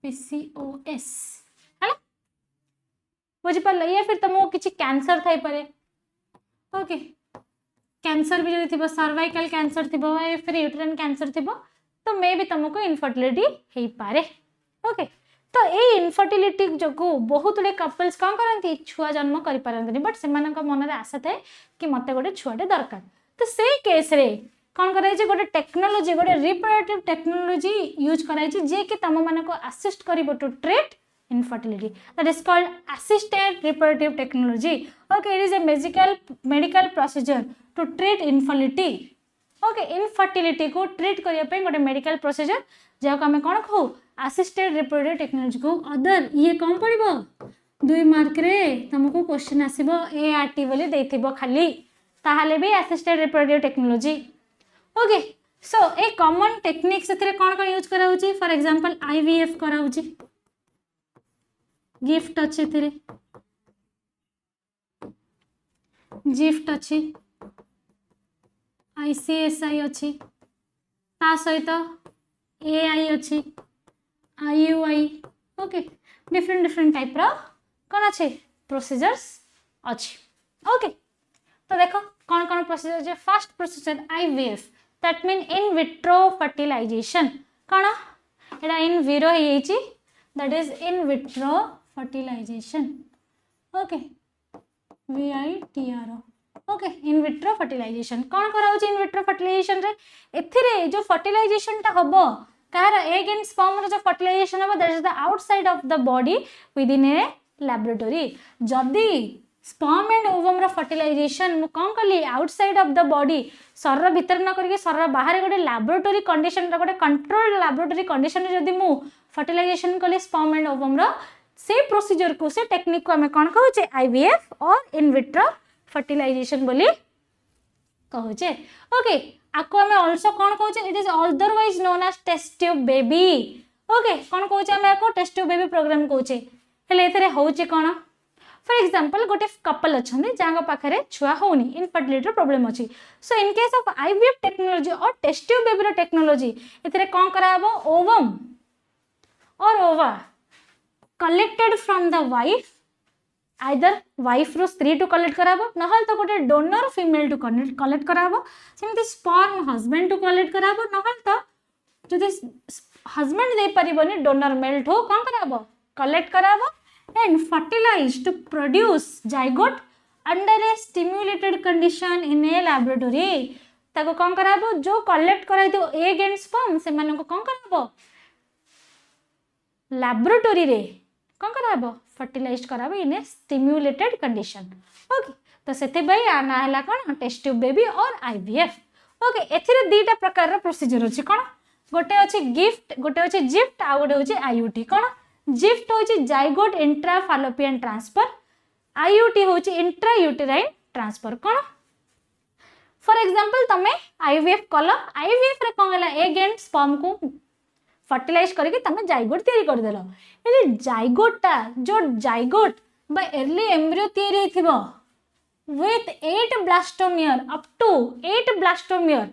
पीसीओएस, है बुझी पार, या फिर तुमको किसी कैंसर थाई पारे. ओके, कैंसर भी जब थी, सर्वाइकल कैंसर थी या फिर यूट्राइन कैंसर थी, तो मे भी तुमको इनफर्टिलिटी हो पारे. ओके, तो ये इनफर्टिलिटी जो बहुत गुड़े कपल्स कौन करती, छुआ जन्म कर पारंतनी, बट से मन में आशा थाए कि मत गोटे छुआटे दरकार. तो से केस रे कौन कराई, गोटे टेक्नोलोजी, गोटे रिप्रोडक्टिव टेक्नोलोजी यूज कराई जे कि तुम मानको असिस्ट करिवो to treat infertility. That is called assisted reproductive technology. Okay, it is a medical procedure to treat infertility. Okay, infertility को treat करिया पे गोटे medical procedure जाको हमें कौन कहू, assisted reproductive technology को. अदर ये कौन पड़िबो, 2 मार्क रे तुमको क्वेश्चन आसीबो ART बोली देथिबो खाली, ताहाले भी assisted reproductive technology. ओके, सो ए कॉमन टेक्निक से कौन कौन यूज करा होची, फॉर एग्जांपल IVF करा होची, गिफ्ट अच्छे थे, गिफ्ट अच्छी, ICSI अच्छी, ता सहित AI अच्छी, IUI. ओके, डिफरेंट टाइप रो कौन अच्छे प्रोसीजर्स अच्छी। ओके तो देखो कौन कौन प्रोसीजर जे first procedure IVF that mean in vitro fertilisation कौन एटा इन विरो हेची that is in vitro fertilisation okay VITRO okay in vitro fertilisation कौन करा होची इन विट्रो फर्टिलाइजेशन रे एथिरे जो फर्टिलाइजेशन टा हबो कार एग एंड स्पर्म रो जो फर्टिलाइजेशन हबो that is the outside of the body with in a laboratory जदी स्पर्म एंड ओवम रो फर्टिलाइजेशन मु कौन कली आउटसाइड ऑफ द बॉडी शरीर भीतर न करके शरीर बाहर गोटे लैबोरेटरी कंडीशन रो गोटे कंट्रोल्ड लैबोरेटरी कंडीशन रे जदी मु फर्टिलाइजेशन कली स्पर्म एंड ओवम रो से प्रोसीजर को से टेक्निक को हमें कौन कहूचे आईवीएफ और इन विट्रो फर्टिलाइजेशन बोली कहूचे ओके आको हमें आल्सो कौन कहूचे it is otherwise known as test tube baby okay कौन कहूचे हमें आको टेस्ट ट्यूब बेबी प्रोग्राम कहूचे हेले एथरे होचे कौन फॉर एग्जांपल गोटे कपल अच्छे जहाँ पाखे छुआ होनी इनफर्टिलिटी प्रॉब्लम अच्छी so in case of IVF technology और टेस्ट ट्यूब बेबी टेक्नोलॉजी एथरे कौन कराबो ओवम और ova collected from the wife either wife रो स्त्री टू कलेक्ट कराबो नहल तो गोटे डोनर फीमेल टू कलेक्ट कराबो सेमती स्पर्म हस्बैंड टू कलेक्ट कराबो नहल तो जदि हस्बैंड दे परिबनी डोनर मेल टू कौन कराबो कलेक्ट कराबो and fertilized to produce zygote under a stimulated condition in a laboratory ताको कौन कराबो जो कलेक्ट कराई दो एग एंड स्पर्म से माने को कौन कराबो लैबोरेटरी रे कौन कराबो फर्टिलाइज कराबो इन ए स्टिम्युलेटेड कंडीशन ओके तो सेते भाई आना हला कोन टेस्ट ट्यूब बेबी और आईवीएफ ओके एथिरे दीटा प्रकार रो प्रोसीजर अछि कोन गोटे अछि गिफ्ट गोटे अछि जिफ्ट आ गोटे अछि आईयूटी कोन जिफ्ट होची जाइगोट इंट्रा फालोपियन ट्रांसफर आईयूटी होची intra uterine transfer cone for example तमे आईवीएफ कल आईवीएफ रे कोन हला एग एंड स्पर्म को फर्टिलाइज करके तमे जाइगोट तैयारी कर देलो ए जाइगोटटा जो जाइगोट बा अर्ली एम्ब्रियो तैयारी हेथिबो with 8 blastomere up to 8 blastomere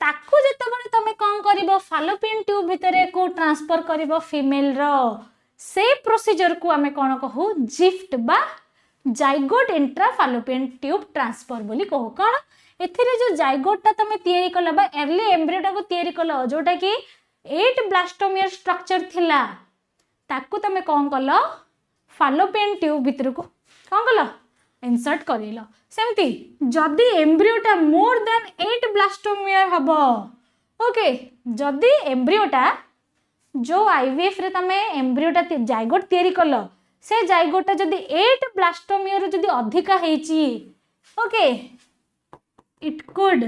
ताकू जेतबे तमे कोन करिवो फालोपियन ट्यूब भितरे को ट्रांसफर करिवो फीमेल रो से प्रोसीजर को हमें कौन कहू जिफ्ट बा जाइगोट इंट्रा फालोपियन ट्यूब ट्रांसफर बोली कहू कौन एथिरे जो जाइगोट ता तमे तैयारी कला बा अर्ली एम्ब्रियो टा को तैयारी कला जोटा कि 8 ब्लास्टोमियर स्ट्रक्चर थिला ताकू तमे कौन कलो फालोपियन ट्यूब भितर को कौन कलो इंसर्ट करेलो सेमती जदी एम्ब्रियो टा मोर देन 8 ब्लास्टोमियर हबो ओके जदी एम्ब्रियो टा जो आईवीएफ रे तमे एम्ब्रियो टा जाइगोट तैयारी कलो से जाइगोट टा जदी 8 ब्लास्टोमियर जदी अधिका हेची okay it could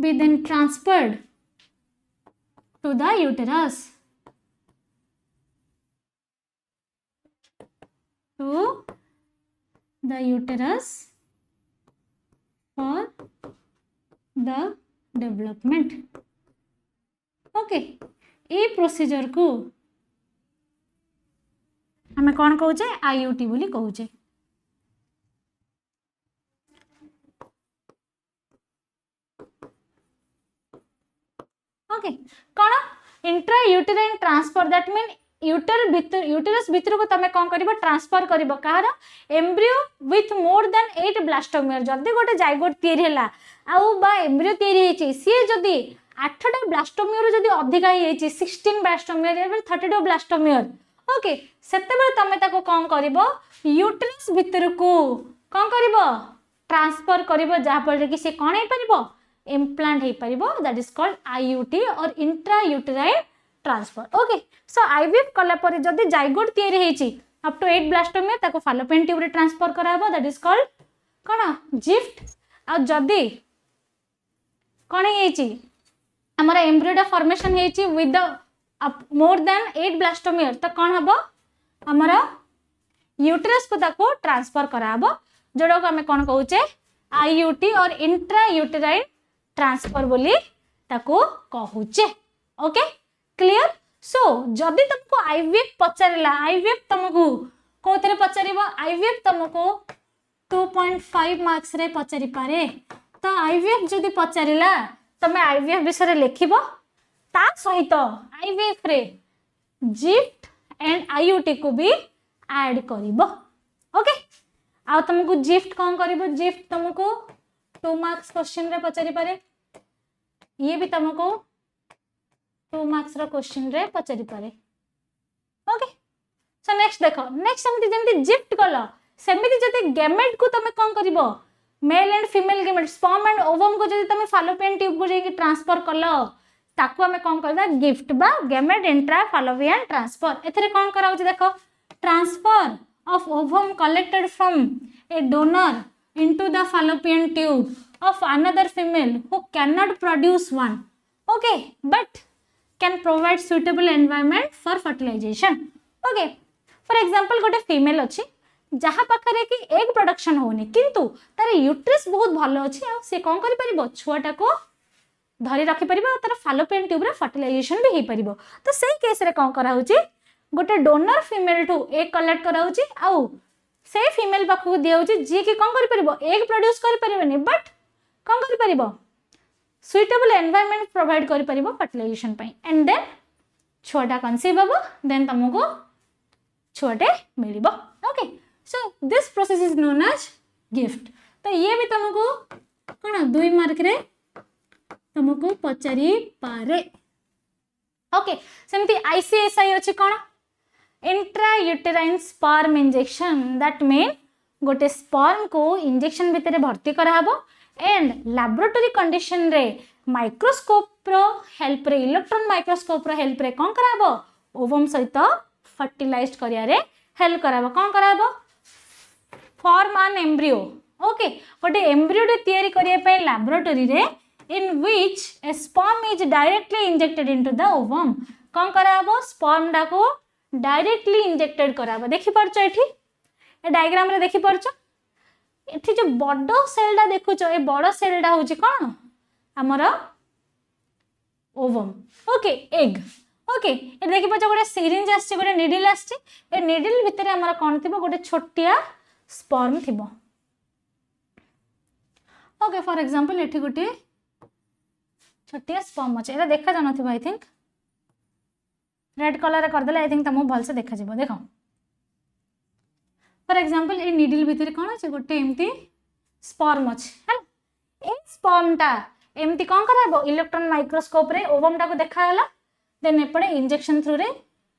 be then transferred to the uterus to the uterus for the development okay ए प्रोसीजर को हमें कौन कहूचे आईयूटी बोली कहूचे ओके कौन intra uterine transfer that mean uterus भितर को तमे कौन करिवो ट्रांसफर करिवो कहार embryo with more than 8 blastomere जदी गोटे जाइगोट तैयारी हला आउ बा एम्ब्रियो तैयारी हेची सी जदी 8टा ब्लास्टोमियर जदी अधिका हेची 16 ब्लास्टोमियर या 32 ब्लास्टोमियर ओके सेते बेले तमे ताको कौन करिवो यूटेरस भितर को कौन करिवो ट्रांसफर करिवो जहा पर कि से कोन हे परिवो इम्प्लांट हे परिवो दैट इज कॉल्ड आईयूटी और intra uterine transfer okay so IVF कला पर जदी जाइगोट तैयारी हेची अप टू 8 ब्लास्टोमियर ताको फालोपियन ट्यूब रे ट्रांसफर कराबो दैट इज कॉल्ड कोन जिफ्ट आ जदी कोन हेची हमारा एम्ब्रियो फॉर्मेशन हेची with the more than 8 blastomere तो कौन हबो हमारा यूटेरस को ताको ट्रांसफर कराबो जोडो को हमें कौन कहूचे आईयूटी और इंट्रा यूटेराइन ट्रांसफर बोली ताको कहूचे ओके क्लियर सो जदी तुमको आईवीएफ पचारिला आईवीएफ तुमको कोथरे पचारिबो आईवीएफ तुमको 2.5 मार्क्स रे पचारि पारे तो आईवीएफ जदी पचारिला तमे आईवीएफ विषय लिखिबो ता सहित आईवीएफ रे जिफ्ट एंड आईयूटी को भी ऐड करिबो ओके आ तुमको गिफ्ट कौन करिवो गिफ्ट तुमको 2 मार्क्स क्वेश्चन रे पचारि पारे ये भी तुमको 2 मार्क्स रो क्वेश्चन रे पचारि पारे ओके सो नेक्स्ट देखो नेक्स्ट सेमती जेमती गिफ्ट कलो सेमती जति गैमेट को तमे कोन करिवो male and female gamete sperm and ovum को जति तमे फालोपियन ट्यूब को जेकी ट्रांसफर कलो ताकू हमें कोन करबा गिफ्ट बा गैमेट इंट्रा फालोपियन ट्रांसफर एथरे कोन करा होची देखो transfer of ovum collected from A donor into the fallopian tube of another female who cannot produce one okay but can provide suitable environment for fertilization okay for example गोटे female अछि जहा पाखरे कि egg production होनी किंतु तार uterus बहुत भलो अछि आ से कोन करि परिबो छुआटा को धरि रखि परिबो तार फालोपियन ट्यूब रे फर्टिलाइजेशन भी हे परिबो तो सही केस रे कोन करा होची गोटे donor female to egg collect करा होची आ से फीमेल पाखु दिया होची जी कि कोन करि परिबो एग प्रोड्यूस करि परिबोनी बट कोन करि परिबो सुइटेबल एनवायरनमेंट प्रोवाइड करि परिबो फर्टिलाइजेशन पई एंड देन छुआटा कंसीव हबो देन तुमको छुआटे मिलिबो okay so this process is known as GIFT तो ये भी तुमको कोन 2 मार्क रे तुमको पचारि पारे ओके सेमती आईसीएसआई अछि कोन intrauterine sperm injection that mean गोटे स्पर्म को इंजेक्शन भितर भर्ती कराबो एंड लैबोरेटरी कंडीशन रे माइक्रोस्कोप रो हेल्प रे इलेक्ट्रॉन माइक्रोस्कोप रो हेल्प रे कोन कराबो ओवम सहित फर्टिलाइज्ड करिया रे हेल्प कराबो कोन कराबो फॉर्म एन एम्ब्रियो ओके गोटे एम्ब्रियो रे तयारी करिया पे लैबोरेटरी रे in which a sperm is directly injected into the ovum कोन कराबो स्पर्म डा को डायरेक्टली इंजेक्टेड कराबो देखि परछो एठी ए डायग्राम रे देखि परछो एठी जो बडो सेल डा देखुछो ए बडो सेल डा होची कोन हमर ओवम ओके एग ओके ए देखि परछो गोटे सिरिंज आछी गोटे निडल आछी ए निडल भितर हमर कोन थिबो गोटे छोटिया स्पर्म थिबो ओके फॉर एग्जांपल एठी गोटे छोटिया स्पर्म अछि एटा देखा जानो थिबो आई थिंक रेड कलर कर देले आई थिंक तमो भल से देखा जिवो देखो फॉर एग्जांपल ए नीडल भितर कोन अछि गोटे एम्ति स्पर्म अछि हला ए स्पर्म टा एम्ति कोन कराबो इलेक्ट्रॉन माइक्रोस्कोप रे ओवम टा को देखाला देन एपडे इंजेक्शन थ्रू रे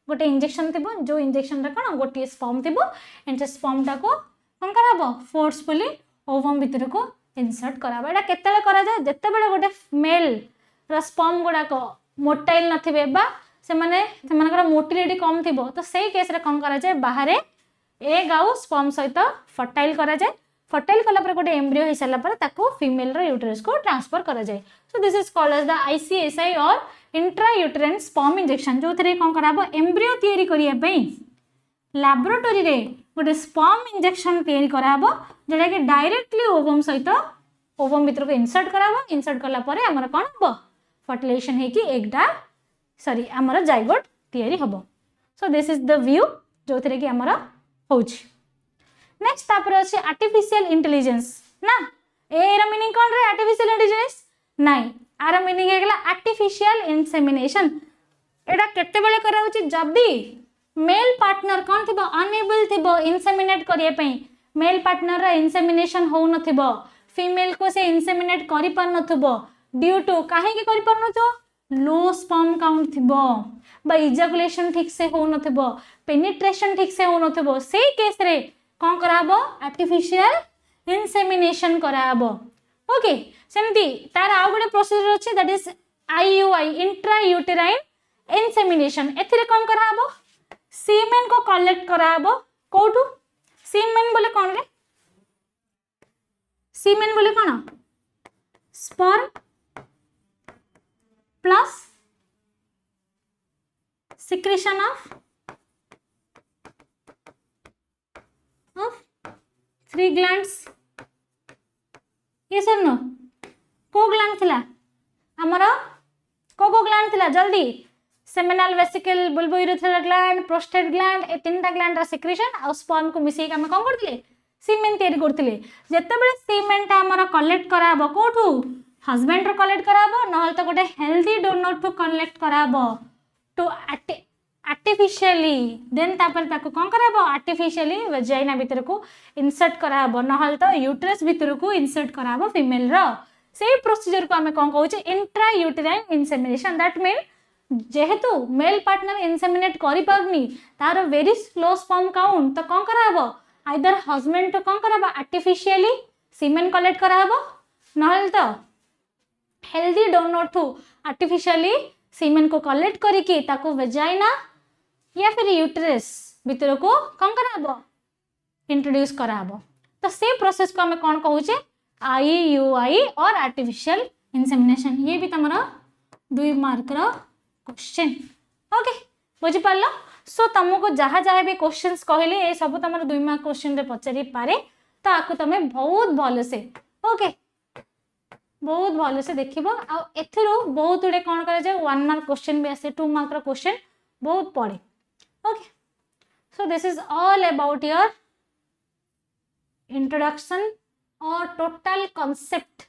गोटे इंजेक्शन थिबो जो इंजेक्शन रा कोन गोटे स्पर्म थिबो एंड से स्पर्म टा को कोन कराबो फोर्सफुली ओवम भितर को इंसर्ट कराबो एटा केतेले करा जाय जत्ते बेले गोटे मेल रा स्पर्म गुडा को मोटाइल नथिबे बा से माने सेमानकर मोटिलिटी कम थिबो तो सही केस रे कोन करा जाय बाहरे एग आउ स्पर्म सहित फर्टाइल करा जाय फर्टाइल कला पर गोटे एम्ब्रियो हे सला पर ताको फीमेल रो यूट्रस को ट्रांसफर करा जाय so this is called as the ICSI और इंट्रायूटेराइन स्पर्म इंजेक्शन जो थरे कोन कराबो एम्ब्रियो तयारी करिया पई लैबोरेटरी रे गोटे स्पर्म इंजेक्शन तयारी कराबो जेडा कि डायरेक्टली ओवम सहित ओवम भीतर को इंसर्ट कराबो इंसर्ट कला पर हमर कोन हबो फर्टिलाइजेशन हे कि एगडा सॉरी हमर जाइगोट तयारी हबो सो दिस इज द व्यू जो थरे कि हमर होउची नेक्स्ट तापर अछि आर्टिफिशियल इंटेलिजेंस ना एरा मीनिंग कोन रे आर्टिफिशियल इंटेलिजेंस नाही आर मीनिंग हेगला आर्टिफिशियल इंसेमिनेशन एडा केते बेले करा होची जदी मेल पार्टनर कोन थिबो अनेबल थिबो इंसेमिनेट करिया पई मेल पार्टनर रा इंसेमिनेशन हो नथिबो फीमेल को से इंसेमिनेट करि पर नथिबो ड्यू टू काहे के करि पर नथो लो स्पर्म काउंट थिबो बा इजैकुलेशन ठीक से हो नथिबो पेनिट्रेशन ठीक से हो नथिबो सेही केस रे कोन कराबो आर्टिफिशियल इंसेमिनेशन कराबो ओके सेमती तार आ गुडे प्रोसीजर अछि that is IUI intrauterine insemination एथिरे कोन कराबो सीमेन को कलेक्ट कराबो कोठू सीमेन बोले कोन रे सीमेन बोले कोन sperm plus secretion of 3 glands yes or no को ग्लैंड थिला हमर को ग्लैंड थिला जल्दी seminal vesicle bulbourethral gland prostate gland ए तीनटा ग्लैंड रा सेक्रेशन आ स्पर्म को मिसेई हम कोन करथिले सीमेन तयारी करथिले जत्ते बेले सीमेन ता हमर कलेक्ट कराबो कोठू हस्बैंड रो कलेक्ट कराबो नहल तो गोटे हेल्दी डोनर टू कलेक्ट कराबो टू आर्टिफिशियली देन तापर ताको कौन कराबो आर्टिफिशियली वेजाइना भीतर को इंसर्ट कराबो नहल तो यूट्रस भीतर को इंसर्ट कराबो फीमेल रो से प्रोसीजर को हमें कौन कहउचे intra uterine insemination that mean जेहेतु मेल पार्टनर इंसेमिनेट करि पारनी तार वेरी स्लो स्पर्म काउंट तो कौन कराबो आइदर हस्बैंड तो कौन कराबो आर्टिफिशियली सीमेन कलेक्ट कराबो नहल तो हेल्दी डोनर ठू आर्टिफिशियली सीमेन को कलेक्ट करके ताको वेजाइना या फिर यूट्रस भीतर को कौन कराबो इंट्रोड्यूस कराबो तो से प्रोसेस को हमें कौन कहूचे IUI और आर्टिफिशियल इंसेमिनेशन ये भी तमरा 2 मार्क रो क्वेश्चन ओके बुझी पारलो सो तुमको जहाँ जहाँ भी क्वेश्चंस कहले ये सब तुम 2 मार्क क्वेश्चन रे पचारि पारे तो आकु तमे बहुत भल से ओके बहुत भल से देखिबो आ एथिरो बहुत उडे कोन करे जे 1 मार्क क्वेश्चन भी आसे 2 मार्क रो क्वेश्चन बहुत पड़े okay so this is all about your introduction और total concept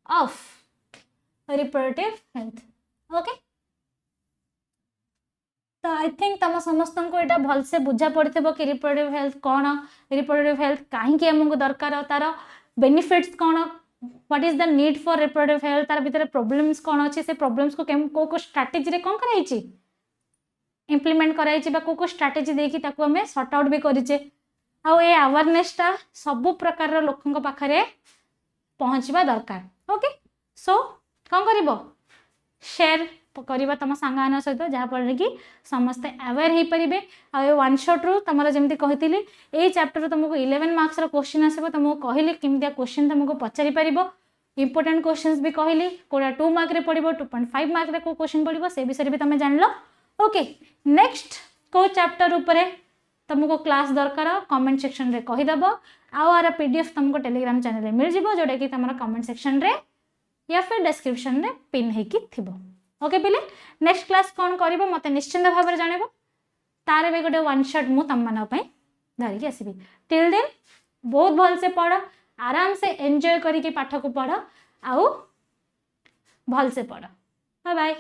of reproductive health okay तो आई थिंक तुम समस्त को यहाँ भल से बुझा पड़ो कि रिप्रोडक्टिव हेल्थ कौन रिप्रोडक्टिव हेल्थ कहीं आमको दरकार तार बेनिफिट्स कौन what is the need for reproductive health तार भीतर प्रॉब्लम्स कौन अच्छे से प्रॉब्लम्स को को स्ट्रैटेजी रे कौन कराई इम्प्लीमेंट कराई को स्ट्रैटेजी देकी ताको हमें सॉर्ट आउट भी करिचे आउ ए अवेयरनेसटा सबु प्रकार लोकों पाखरे पहुँचवा दरकार ओके सो कौन करिवो शेयर करवा तुम सांग सहित जहाँफल कि समस्ते अवेयर हो पारे आ वन शॉट रू तुम जमी कही ये चैप्टर तुमको 11 मार्क्स क्वेश्चन आसो तुमको कहली केमिया क्वेश्चन तुमको पचारि पार इंपोर्टेंट क्वेश्चंस भी कहली कोड़ा 2 मार्क रे पड़ो 2.5 मार्क रे को क्वेश्चन पड़ो से विषय भी तुम जान लो ओके नेक्स्ट को चैप्टर उपरे तुमको क्लास दरकार कमेंट सेक्शन रे कहीदेव आर PDF तुमको टेलीग्राम चैनल रे मिल जिवो जोटा कि तुम कमेंट सेक्शन रे या फिर डिस्क्रिप्शन रे पिन होकी थिबो ओके पिले नेक्स्ट क्लास कौन कर मत निश्चिंत भाव में जानव तार भी गोटे 1 शॉट मुझे तुम मान धरिकी आसबि टिल देन बहुत भल से पढ़ आराम से एंजॉय करके पाठ को पढ़ आउ भल से पढ़ बाय बाय।